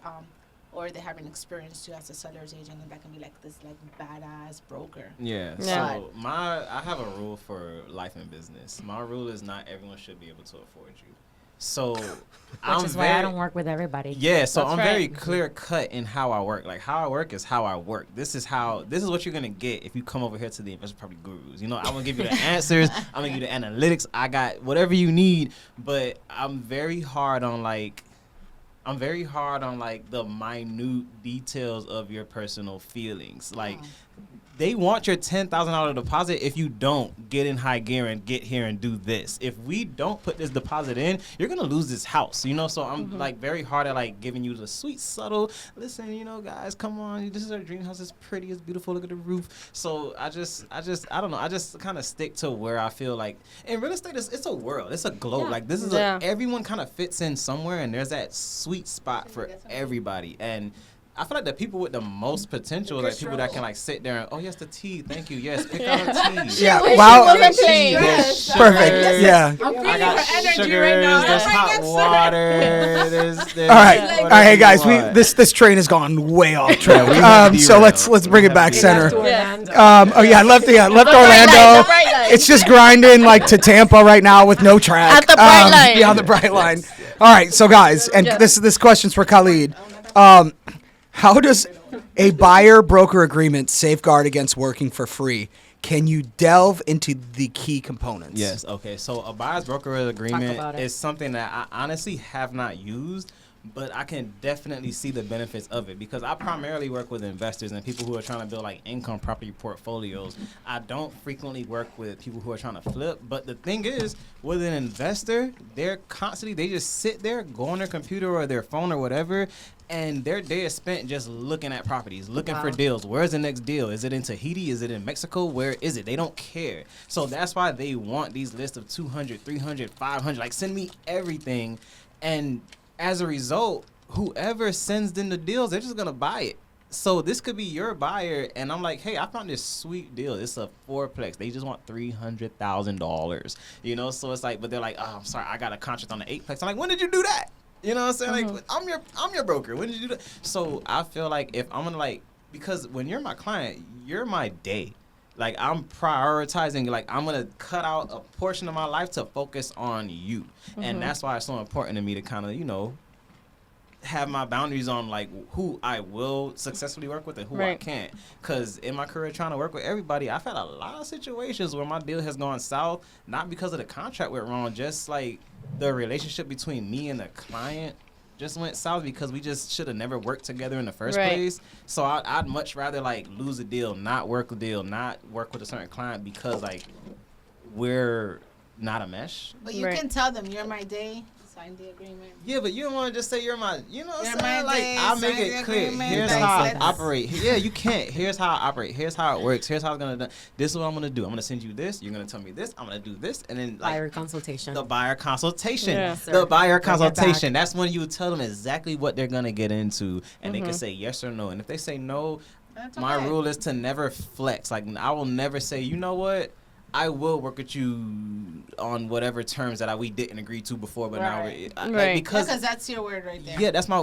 or they haven't experienced you as a seller's agent, and that can be like this like badass broker. Yeah. Yeah. So I have a rule for life and business. My rule is not everyone should be able to afford you. So Which is why I don't work with everybody. Yeah, so That's I'm right. very clear cut in how I work. Like how I work is how I work. This is what you're gonna get if you come over here to the investment property gurus. You know, I'm gonna give you the answers. I'm gonna give you the analytics. I got whatever you need, but I'm very hard on like the minute details of your personal feelings. Like they want your $10,000 deposit. If you don't, get in high gear and get here and do this. If we don't put this deposit in, you're gonna lose this house. You know, so I'm like very hard at like giving you the sweet, subtle. Listen, you know, guys, come on. This is our dream house. It's pretty. It's beautiful. Look at the roof. So I don't know. I just kind of stick to where I feel like in real estate. It's a world. It's a globe. Yeah. Like this is Yeah. everyone kind of fits in somewhere, and there's that sweet spot for everybody. And I feel like the people with the most potential, like people that can like sit there and, oh yes, the tea, thank you, yes, pick out a tea. Yeah, Wish wow. she wasn't playing. There's Perfect. sugars. Yeah. I'm feeling I got her energy sugars, right now. there's Oh my hot God, water. There's All right, whatever all right, hey you guys. want. This train has gone way off track. we have So let's derailed. bring We it back have center. derailed. Oh yeah, left Orlando. It's just grinding like to Tampa right now with no track. At the bright line. Yeah, on the bright line. All right, so guys, and this question's for Khalid. How does a buyer-broker agreement safeguard against working for free? Can you delve into the key components? Yes. Okay. So a buyer's broker agreement about it. is something that I honestly have not used, but I can definitely see the benefits of it because I primarily work with investors and people who are trying to build like income property portfolios. I don't frequently work with people who are trying to flip, but the thing is, with an investor, they just sit there, go on their computer or their phone or whatever, and their day is spent just looking at properties, looking for deals. Where's the next deal? Is it in Tahiti? Is it in Mexico? Where is it? They don't care. So that's why they want these lists of 200, 300, 500. Like, send me everything. And as a result, whoever sends them the deals, they're just going to buy it. So this could be your buyer, and I'm like, hey, I found this sweet deal. It's a fourplex. They just want $300,000. You know, so it's like, but they're like, oh, I'm sorry, I got a contract on the eightplex. I'm like, when did you do that? You know what I'm saying? Like, I'm your broker. When did you do that? So I feel like if I'm gonna like, because when you're my client, you're my day. Like, I'm prioritizing, like, I'm going to cut out a portion of my life to focus on you. And that's why it's so important to me to kind of, you know, have my boundaries on, like, who I will successfully work with and who I can't. Because in my career trying to work with everybody, I've had a lot of situations where my deal has gone south, not because of the contract went wrong, just, like, the relationship between me and the client just went south because we just should have never worked together in the first place. So I'd much rather like lose a deal, not work a deal, not work with a certain client because like we're not a mesh. But you can tell them you're my day. Sign the agreement. Yeah, but you don't want to just say you're my, you know what I'm You're saying? my Like, day, I'll make sign it the clear. agreement, Here's like, how I let's- operate. Yeah, you can't. Here's how I operate. Here's how it works. Here's how it's going to do. This is what I'm going to do. I'm going to send you this. You're going to tell me this. I'm going to do this. And then, like, Buyer consultation. the buyer consultation. Yeah. The buyer Bring it back. consultation. That's when you tell them exactly what they're going to get into. And they can say yes or no. And if they say no, That's my okay. rule is to never flex. Like, I will never say, you know what? I will work with you on whatever terms that we didn't agree to before, but now Right. like, because Because that's your word right there. yeah, that's my.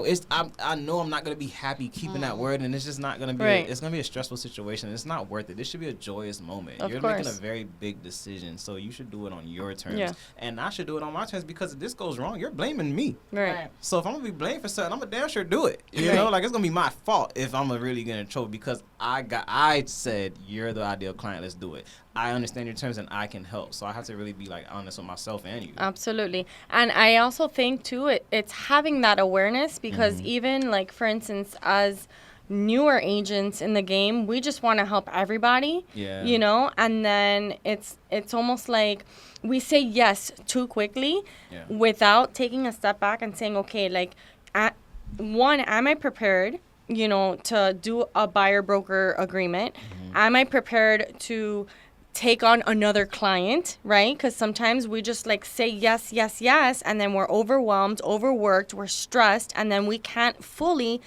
I know I'm not gonna be happy keeping that word, and it's just not gonna be. Right. It's gonna be a stressful situation. It's not worth it. This should be a joyous moment. Of You're making a course. very big decision, so you should do it on your terms, Yeah. and I should do it on my terms because if this goes wrong, you're blaming me. Right. So if I'm gonna be blamed for something, I'm gonna damn sure do it. You know, like it's gonna be my fault if I'm gonna really get in trouble because I said you're the ideal client. Let's do it. I understand your terms and I can help. So I have to really be like honest with myself and you. Absolutely. And I also think too it's having that awareness because even like for instance as newer agents in the game, we just want to help everybody. Yeah. You know, and then it's almost like we say yes too quickly without taking a step back and saying, okay, like am I prepared, you know, to do a buyer broker agreement? Am I prepared to take on another client, right? Because sometimes we just like say yes, yes, yes, and then we're overwhelmed, overworked, we're stressed, and then we can't fully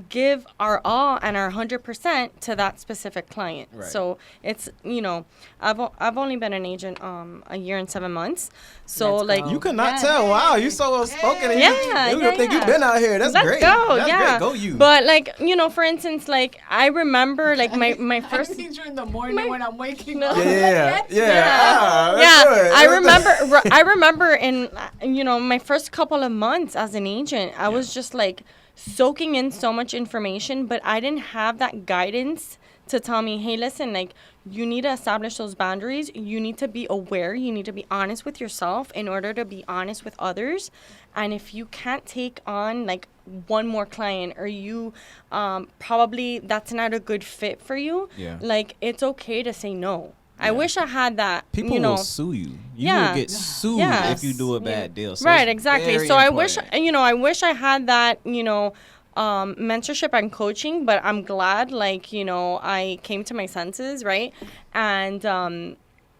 give our all and our 100% to that specific client. Right. So it's, you know, I've only been an agent a year and 7 months. So Let's like go. You could not tell. Wow, you so well spoken. Yeah, you yeah, think yeah. you've been out here. That's Let's great. go, That's yeah. great. Go you. But like, you know, for instance, like I remember like my first I need you in the morning when I'm waking No. up. yeah. Yeah, I remember in you know my first couple of months as an agent, I was just like soaking in so much information, but I didn't have that guidance to tell me, hey, listen, like you need to establish those boundaries. You need to be aware. You need to be honest with yourself in order to be honest with others. And if you can't take on like one more client or you probably that's not a good fit for you, like it's okay to say no. I wish I had that. People you know, will sue you. You Yeah. will get sued Yes. if you do a bad deal. So right, it's exactly. very So I wish, important. you know, I wish I had that, you know, mentorship and coaching, but I'm glad, like, you know, I came to my senses, right? And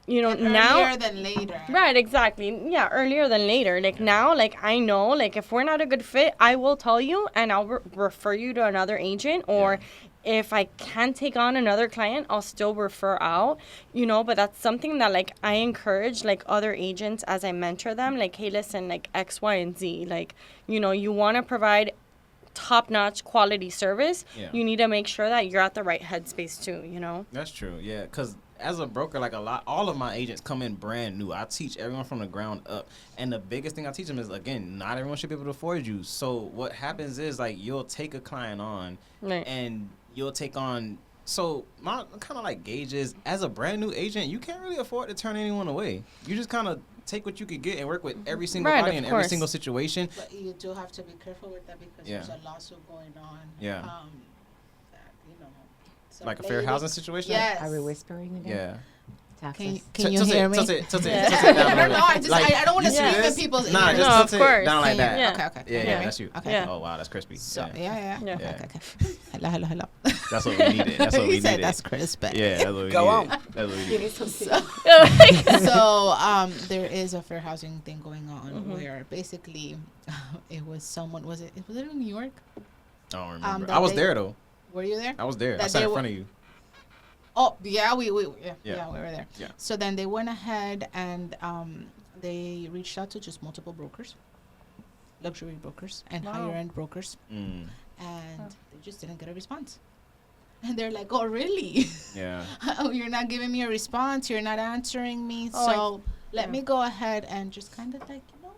you know, And now earlier than later. right, exactly. Yeah, earlier than later. Like now, like I know, like if we're not a good fit, I will tell you and I'll refer you to another agent, or if I can take on another client, I'll still refer out, you know, but that's something that like I encourage like other agents as I mentor them, like, hey, listen, like X, Y, and Z, like, you know, you want to provide top-notch quality service, you need to make sure that you're at the right headspace too, you know. That's true, yeah, because as a broker, like all of my agents come in brand new. I teach everyone from the ground up, and the biggest thing I teach them is, again, not everyone should be able to afford you. So what happens is, like, you'll take a client on, and you'll take on. So my kind of like gauge is, as a brand new agent, you can't really afford to turn anyone away. You just kind of take what you could get and work with every single body in every single situation. But you do have to be careful with that because there's a lawsuit going on. Yeah. That, you know, like a fair housing situation? Yes. Are we whispering again? Yeah. Can you hear me? Tilt it down I don't know. I don't want to like scream in this? people's Nah, ears. just No, tilt of course. it down like Can you- that. Okay. Yeah, that's you. Okay. Yeah. Oh, wow, that's crispy. So yeah. Yeah. Okay. Hello. That's what we needed. That's what we He said needed. that's crisp. Yeah, that's what we Go needed. on. That's what we needed. So there is a fair housing thing going on where basically it was someone was it in New York? I don't remember. that I was they- there though. Were you there? I was there. I That sat they in were- front of you. Oh yeah, we were there. Yeah. So then they went ahead and they reached out to just multiple brokers, luxury brokers and higher end brokers, and they just didn't get a response. And they're like, "Oh, really? Yeah. Oh, you're not giving me a response. You're not answering me. So let me go ahead and just kind of like, you know,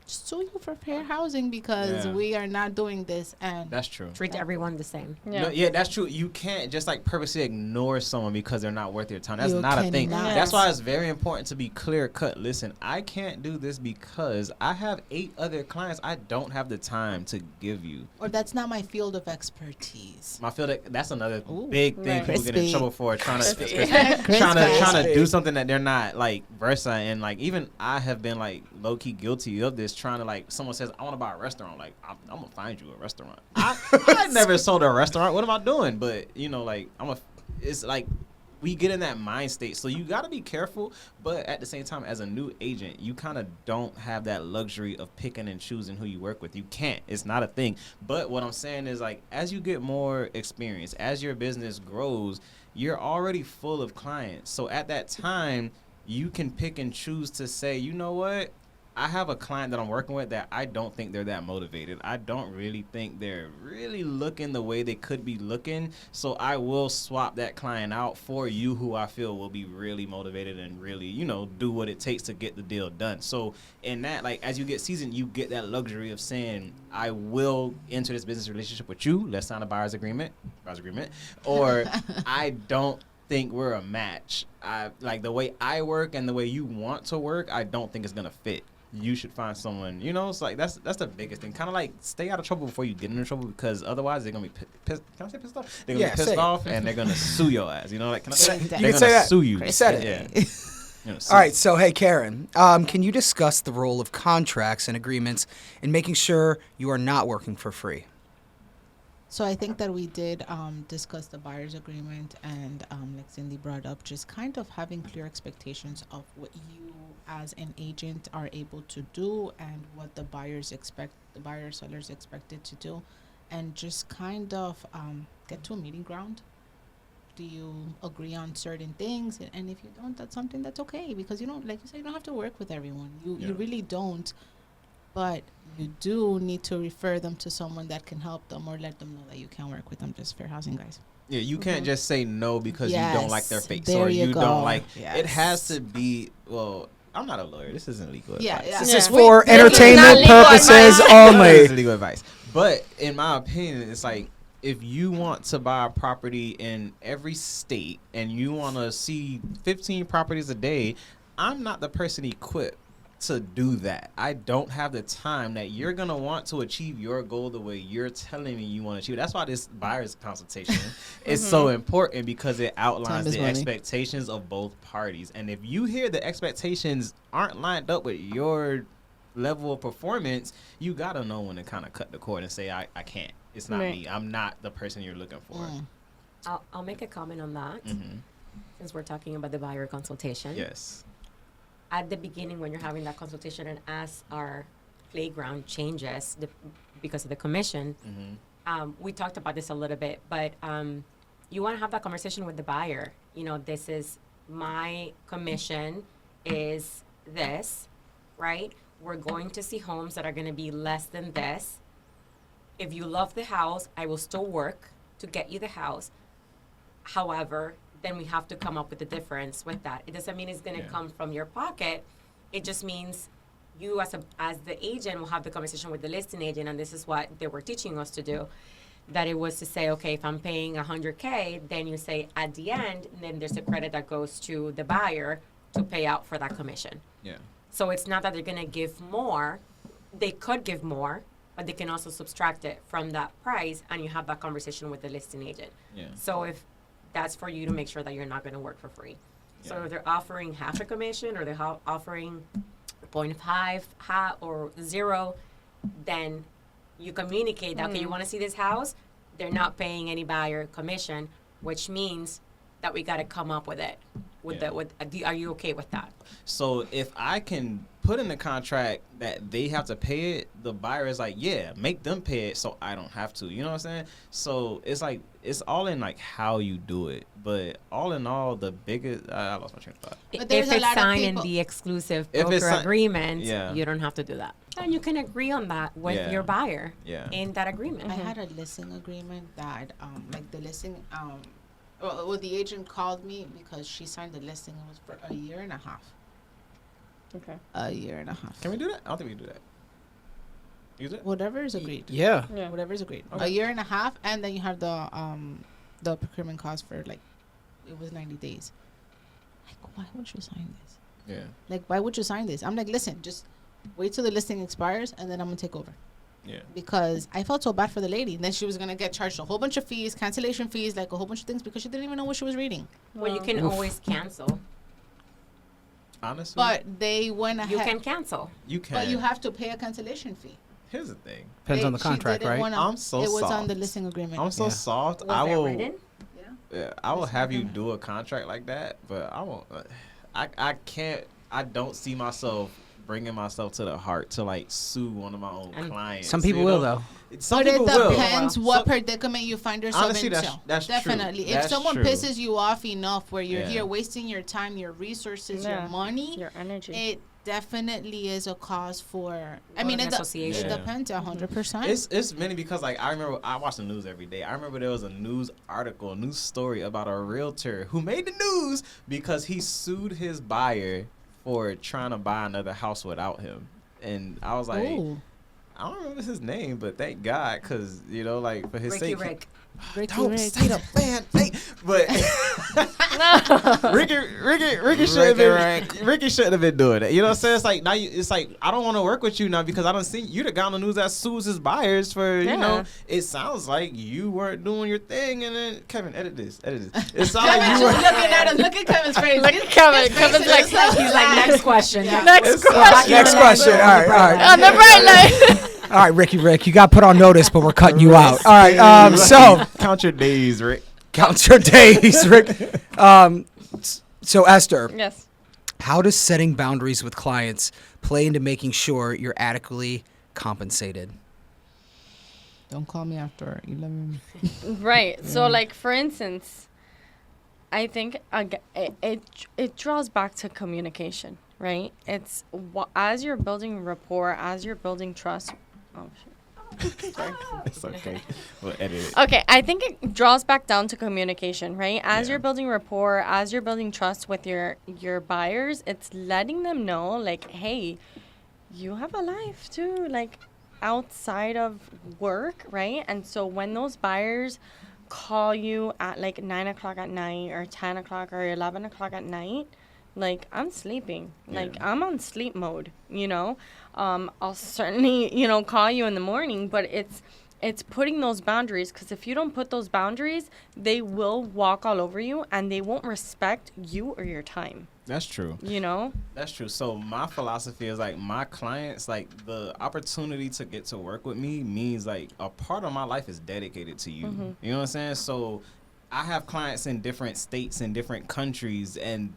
sue you for fair housing because we are not doing this." And That's true. Treat everyone the same. No, yeah, that's true. You can't just like purposely ignore someone because they're not worth your time. That's You not a thing. cannot. That's why it's very important to be clear cut. Listen, I can't do this because I have 8 other clients I don't have the time to give you. or that's not my field of expertise. I feel that that's another Ooh. big thing Right. people get in Crispy. trouble for, trying to Crispy. trying to do something that they're not like versa, and like even I have been like low key guilty of this, trying to like someone says I want to buy a restaurant, like I'm gonna find you a restaurant. I never sold a restaurant. What am I doing? But you know, like it's like we get in that mind state, so you got to be careful. But at the same time, as a new agent, you kind of don't have that luxury of picking and choosing who you work with. You can't. It's not a thing. But what I'm saying is, like, as you get more experience, as your business grows, you're already full of clients. So at that time, you can pick and choose to say, you know what? I have a client that I'm working with that I don't think they're that motivated. I don't really think they're really looking the way they could be looking. So I will swap that client out for you, who I feel will be really motivated and really, you know, do what it takes to get the deal done. So in that, like, as you get seasoned, you get that luxury of saying, I will enter this business relationship with you. Let's sign a buyer's agreement, or I don't think we're a match. I like the way I work and the way you want to work. I don't think it's gonna fit. You should find someone, you know. It's like that's the biggest thing. Kind of like stay out of trouble before you get into trouble, because otherwise they're gonna be pissed. Can I say pissed off? They're gonna be pissed off, and they're gonna sue your ass. You know, like, can I say that? You They're can gonna say that. sue you. You said it. Yeah. You know, All right, so hey, Karen, can you discuss the role of contracts and agreements in making sure you are not working for free? So I think that we did discuss the buyer's agreement, and like Cindy brought up, just kind of having clear expectations of what you as an agent are able to do and what the buyers sellers expected to do, and just kind of get to a meeting ground. Do you agree on certain things? And if you don't, that's something that's okay, because you don't, like you said, you don't have to work with everyone. You really don't. But you do need to refer them to someone that can help them, or let them know that you can work with them. Just fair housing, guys. Yeah, you can't just say no because you don't like their face, there or you you go. don't like. Yes. It has to be. Well, I'm not a lawyer. This isn't legal Yeah, advice. yeah. This Yeah. is for This is not entertainment legal purposes advice. This only. is legal advice. But in my opinion, it's like, if you want to buy a property in every state and you want to see 15 properties a day, I'm not the person equipped to do that. I don't have the time that you're going to want to achieve your goal the way you're telling me you want to achieve it. That's why this buyer's consultation is so important, because it outlines Time is the money. expectations of both parties. And if you hear the expectations aren't lined up with your level of performance, you got to know when to kind of cut the cord and say, I can't. It's not Right. me. I'm not the person you're looking for. Mm. I'll make a comment on that. Mm-hmm. Since we're talking about the buyer consultation. Yes. At the beginning when you're having that consultation and as our playground changes because of the commission, we talked about this a little bit, but you want to have that conversation with the buyer. You know, this is my commission is this, right? We're going to see homes that are going to be less than this. If you love the house, I will still work to get you the house. However, then we have to come up with the difference with that. It doesn't mean it's going to come from your pocket. It just means you as the agent will have the conversation with the listing agent, and this is what they were teaching us to do. That it was to say, okay, if I'm paying $100K, then you say at the end, and then there's a credit that goes to the buyer to pay out for that commission. Yeah. So it's not that they're going to give more. They could give more, but they can also subtract it from that price, and you have that conversation with the listing agent. Yeah. So if that's for you to make sure that you're not going to work for free. So Yeah. if they're offering half a commission or they're offering 0.5, half or 0, then you communicate that, okay, you want to see this house? They're not paying any buyer commission, which means that we got to come up with it. Are you okay with that? So if I can put in the contract that they have to pay it, the buyer is like, yeah, make them pay it so I don't have to. You know what I'm saying? So it's like, it's all in like how you do it. But all in all, the biggest, I lost my train of thought. But there's If a it's lot of signed in people- the exclusive If it's broker si- agreement, Yeah. you don't have to do that. And you can agree on that with Yeah. your buyer Yeah. in that agreement. I had a listing agreement that, like the listing, well, the agent called me because she signed the listing. It was for a year and a half. Okay. A year and a half. Can we do that? I don't think we can do that. You do it? Whatever is agreed. Yeah. Yeah. Whatever is agreed. Okay. A year and a half, and then you have the procurement cost for like, it was 90 days. Like, why would you sign this? Yeah. Like, why would you sign this? I'm like, listen, just wait till the listing expires, and then I'm gonna take over. Yeah. Because I felt so bad for the lady. And then she was gonna get charged a whole bunch of fees, cancellation fees, like a whole bunch of things because she didn't even know what she was reading. Well, you can always cancel. Honestly, But they went ahead. You can cancel. you can. But you have to pay a cancellation fee. Here's the thing. Depends on the She contract, didn't right? wanna- I'm so It was on soft. the listing agreement. I'm so Yeah. soft. Was I that will. written? Yeah, I will have you agreement. do a contract like that, but I won't. I can't. I don't see myself bringing myself to the heart to like sue one of my own And clients. Some people you will know? though. Some But it people will. depends Well, what so- predicament you find yourself Honestly, into. that's true. Definitely. If That's someone true. pisses you off enough where you're Yeah. here wasting your time, your resources, Yeah. your money, Your energy. it definitely is a cause for. I Go mean, to an it association. Yeah. depends 100%. It's many because like I remember I watch the news every day. I remember there was a news article, a news story about a realtor who made the news because he sued his buyer for trying to buy another house without him. And I was like, Ooh. I don't remember his name, but thank God, because you know, like for his Ricky sake. Rick. Don't Rick. say the fan thing, but Ricky shouldn't have been doing it. You know what I'm saying? It's like now it's like I don't want to work with you now because I don't see you the guy on the news that sues his buyers for you know. Yeah. It sounds like you weren't doing your thing, and then Kevin, edit this. It sounds like Kevin's you just were. looking at us. Look at Kevin's face. Look at Kevin. Kevin's like, He's like, next question. Yeah. next question. Next question. All right, all right. On the bright light. All right, Rick, you got put on notice, but we're cutting you out. All right, so Count your days, Rick. count your days, Rick. So Esther, Yes. how does setting boundaries with clients play into making sure you're adequately compensated? Don't call me after 11. Right. So, like, for instance, I think it draws back to communication, right? It's as you're building rapport, as you're building trust. Oh, shit. Sorry. It's okay. We'll edit it. Okay, I think it draws back down to communication, right? As Yeah. you're building rapport, as you're building trust with your buyers, it's letting them know, like, hey, you have a life too, like, outside of work, right? And so when those buyers call you at like 9 o'clock at night or 10 o'clock or 11 o'clock at night, like, I'm sleeping. Like, Yeah. I'm on sleep mode, you know? I'll certainly, you know, call you in the morning, but it's putting those boundaries, because if you don't put those boundaries, they will walk all over you and they won't respect you or your time, That's true. you know? That's true. So my philosophy is like my clients, like the opportunity to get to work with me means like a part of my life is dedicated to you. Mm-hmm. You know what I'm saying? So I have clients in different states and different countries, and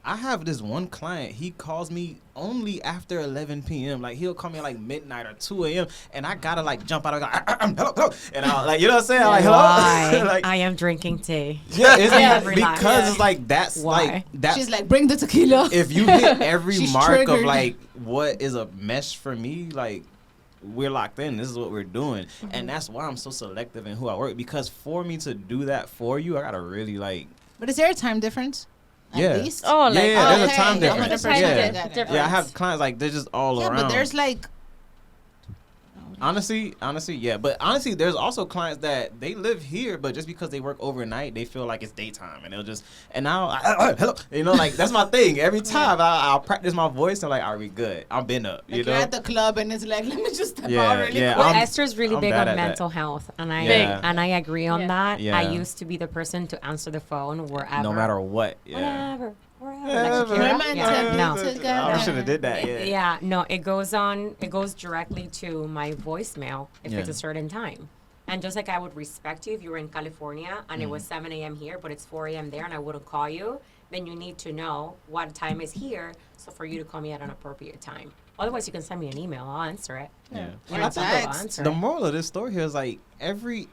I have this one client. He calls me only after 11 p.m. Like, he'll call me at like midnight or 2 a.m. and I gotta like jump out and go, hello, hello, and I like, you know what I'm saying? I'm like, Why? hello. Like, I am drinking tea. yeah, it's Relax. because it's like that's Why? like that. She's like, bring the tequila. If you hit every She's mark of triggered. like what is a mesh for me, like, we're locked in. This is what we're doing, and that's why I'm so selective in who I work, because for me to do that for you, I gotta really like. But is there a time difference? At Yeah. least? Oh, like Yeah, there's a okay, time okay, difference. time Yeah. difference. Yeah, I have clients like they're just all Yeah, around. but there's like honestly, yeah. But honestly, there's also clients that they live here, but just because they work overnight, they feel like it's daytime, and they'll just and now hello, you know, like that's my thing. Every time I'll practice my voice, and like, are we good? I'm been up, like you you're know. at the club and it's like, let me just step Yeah, out really yeah, quick. Well, I'm- Esther's really I'm big bad on at that. mental health, and I Yeah. and I agree on Yeah. that. Yeah. I used to be the person to answer the phone wherever, No matter what, yeah. wherever. Like Yeah, Shakira. We're meant Yeah. to be No. together. I should have did that. Yeah. Yeah, no, it goes directly to my voicemail if it's Yeah. a certain time. And just like I would respect you if you were in California and it was 7 a.m. here, but it's 4 a.m. there and I wouldn't call you, then you need to know what time is here so for you to call me at an appropriate time. Otherwise, you can send me an email. I'll answer it. Yeah. Or You know, a simple, I'll text. answer The it. moral of this story here is like every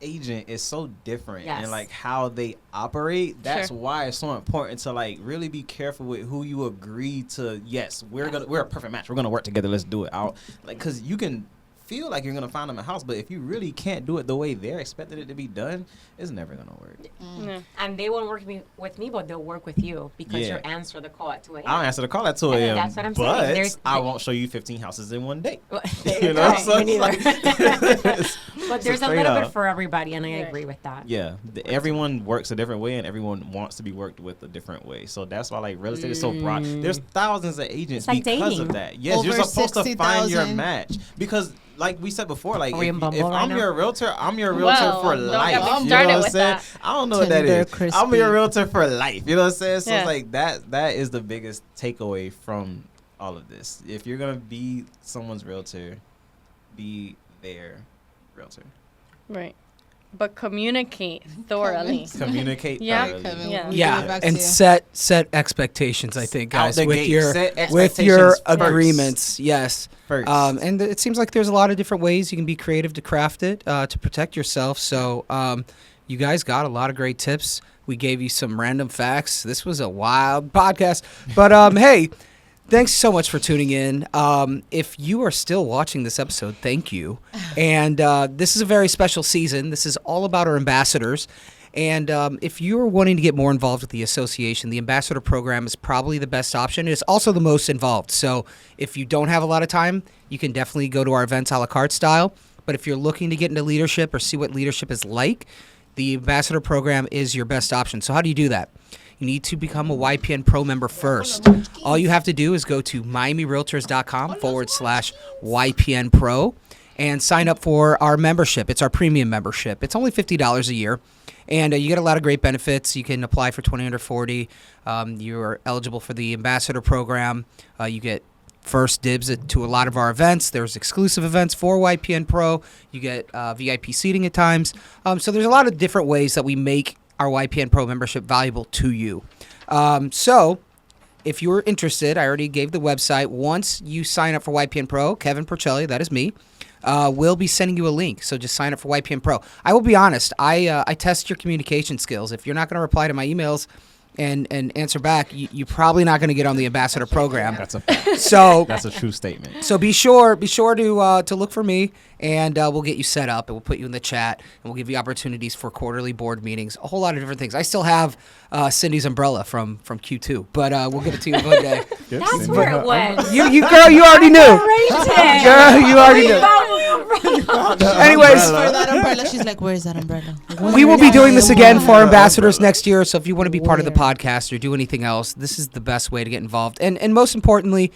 agent is so different Yes. and like how they operate. That's Sure. why it's so important to like really be careful with who you agree to. Yes, we're a perfect match. We're gonna work together. Let's do it out. Like, cause you can feel like you're gonna find them a house, but if you really can't do it the way they're expecting it to be done, it's never gonna work. Yeah. And they won't work with me, but they'll work with you because Yeah. you'll answer the call at 2 a.m. I'll answer the call at 2 And a.m. that's what I'm saying. but There's- I won't show you 15 houses in one day. There You you know, go. so Me it's neither. like- But there's a straight little bit up. for everybody, and I Right. agree with that. Yeah, everyone works a different way, and everyone wants to be worked with a different way. So that's why like real estate is so broad. There's thousands of agents It's like because dating. of that. Yes, you're Over supposed to find your 60,000. match because, like we said before, like Are we in if Bumble I'm right now? your realtor, I'm your realtor Well, for don't life. get me You know started what I'm with saying? that. I don't know what that Tender is. I'm crispy. your realtor for life. You know what I'm saying? So Yeah. it's like that is the biggest takeaway from all of this. If you're gonna be someone's realtor, be their realtor. Right. But communicate thoroughly. Communicate Yeah. thoroughly. Kevin, Yeah. we'll give Yeah, it back to and you. set expectations. I think, Out guys, the with gate, your set with your expectations first. agreements. Yes, First. and it seems like there's a lot of different ways you can be creative to craft it to protect yourself. So, you guys got a lot of great tips. We gave you some random facts. This was a wild podcast, but hey. Thanks so much for tuning in. If you are still watching this episode, thank you. And this is a very special season. This is all about our ambassadors. And if you're wanting to get more involved with the association, the ambassador program is probably the best option. It's also the most involved. So if you don't have a lot of time, you can definitely go to our events a la carte style. But if you're looking to get into leadership or see what leadership is like, the ambassador program is your best option. So how do you do that? You need to become a YPN Pro member first. All you have to do is go to MiamiRealtors.com/YPN Pro and sign up for our membership. It's our premium membership. It's only $50 a year. And you get a lot of great benefits. You can apply for 20 under 40. You're eligible for the ambassador program. You get first dibs to a lot of our events. There's exclusive events for YPN Pro. You get VIP seating at times. So there's a lot of different ways that we make our YPN Pro membership valuable to you. So if you're interested, I already gave the website. Once you sign up for YPN Pro, Kevin Percelli, that is me, will be sending you a link. So just sign up for YPN Pro. I will be honest, I test your communication skills. If you're not going to reply to my emails and answer back, you're probably not going to get on the ambassador program. That's a fact. So That's a true statement. so be sure to look for me, and we'll get you set up, and we'll put you in the chat, and we'll give you opportunities for quarterly board meetings, a whole lot of different things. I still have Cindy's umbrella from Q2, but we'll get it to you one day. That's where it went. You girl, you already knew. Rated. Girl, you already knew. Anyways, For that umbrella, she's like, "Where's that umbrella?" we will be doing this again for our Umbrella. ambassadors next year. So if you want to be part of the Where? podcast or do anything else, this is the best way to get involved. And most importantly,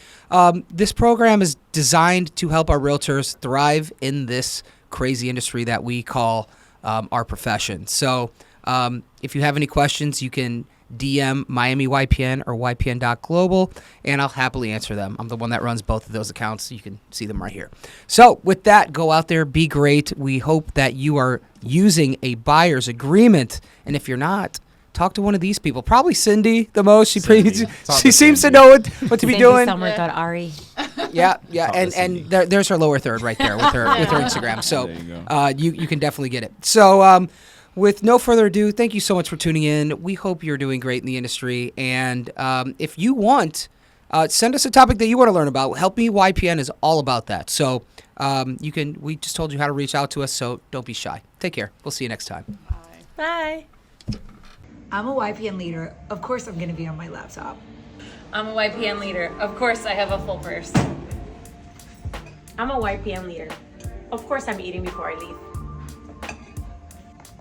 this program is designed to help our realtors thrive in this crazy industry that we call our profession. So If you have any questions, you can DM Miami YPN or YPN.global, and I'll happily answer them. I'm the one that runs both of those accounts. You can see them right here. So with that, go out there, be great. We hope that you are using a buyer's agreement, and if you're not, talk to one of these people. Probably Cindy the most. She seems to know what to be doing. Summer.re. Yeah, Talk to and Cindy. there's her lower third right there with her Instagram. So There you go. you can definitely get it. So with no further ado, thank you so much for tuning in. We hope you're doing great in the industry, and if you want, send us a topic that you want to learn about. Help Me YPN is all about that. So we just told you how to reach out to us, so don't be shy. Take care. We'll see you next time. Bye. I'm a YPN leader. Of course, I'm going to be on my laptop. I'm a YPN leader. Of course, I have a full purse. I'm a YPN leader. Of course, I'm eating before I leave.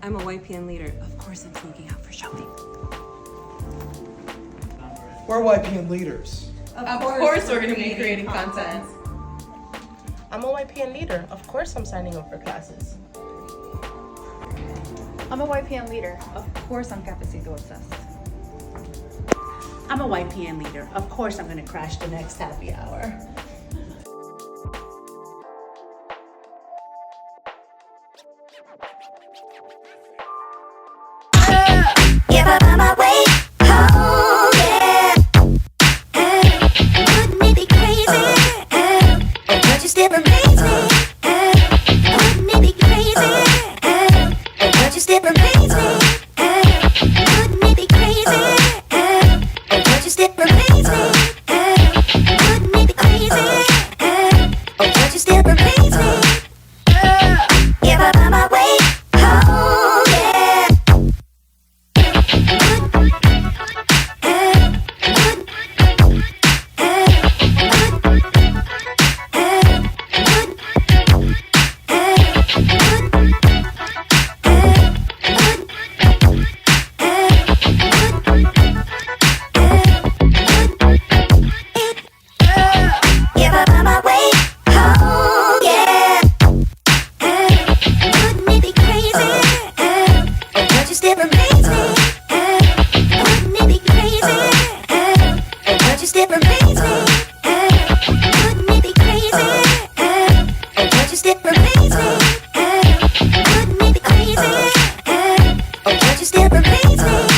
I'm a YPN leader. Of course I'm sneaking out for shopping. We're YPN leaders. Of course, we're going to be creating content. I'm a YPN leader. Of course I'm signing up for classes. I'm a YPN leader. Of course I'm Cafecito obsessed. I'm a YPN leader. Of course I'm gonna crash the next happy hour. If I'm on my way home, yeah. Wouldn't it be crazy? But you still amaze me. Wouldn't it be crazy? But you still amaze me. Wouldn't it be crazy? But you still amaze me. Wouldn't it be crazy? But you still amaze me. If I'm on my way home, yeah. If I'm on my way home, yeah. Wouldn't it be crazy? But you still amaze me. Wouldn't it be crazy? But you still amaze me. Wouldn't it be crazy? But you still amaze me. Wouldn't it be crazy? But you still amaze me.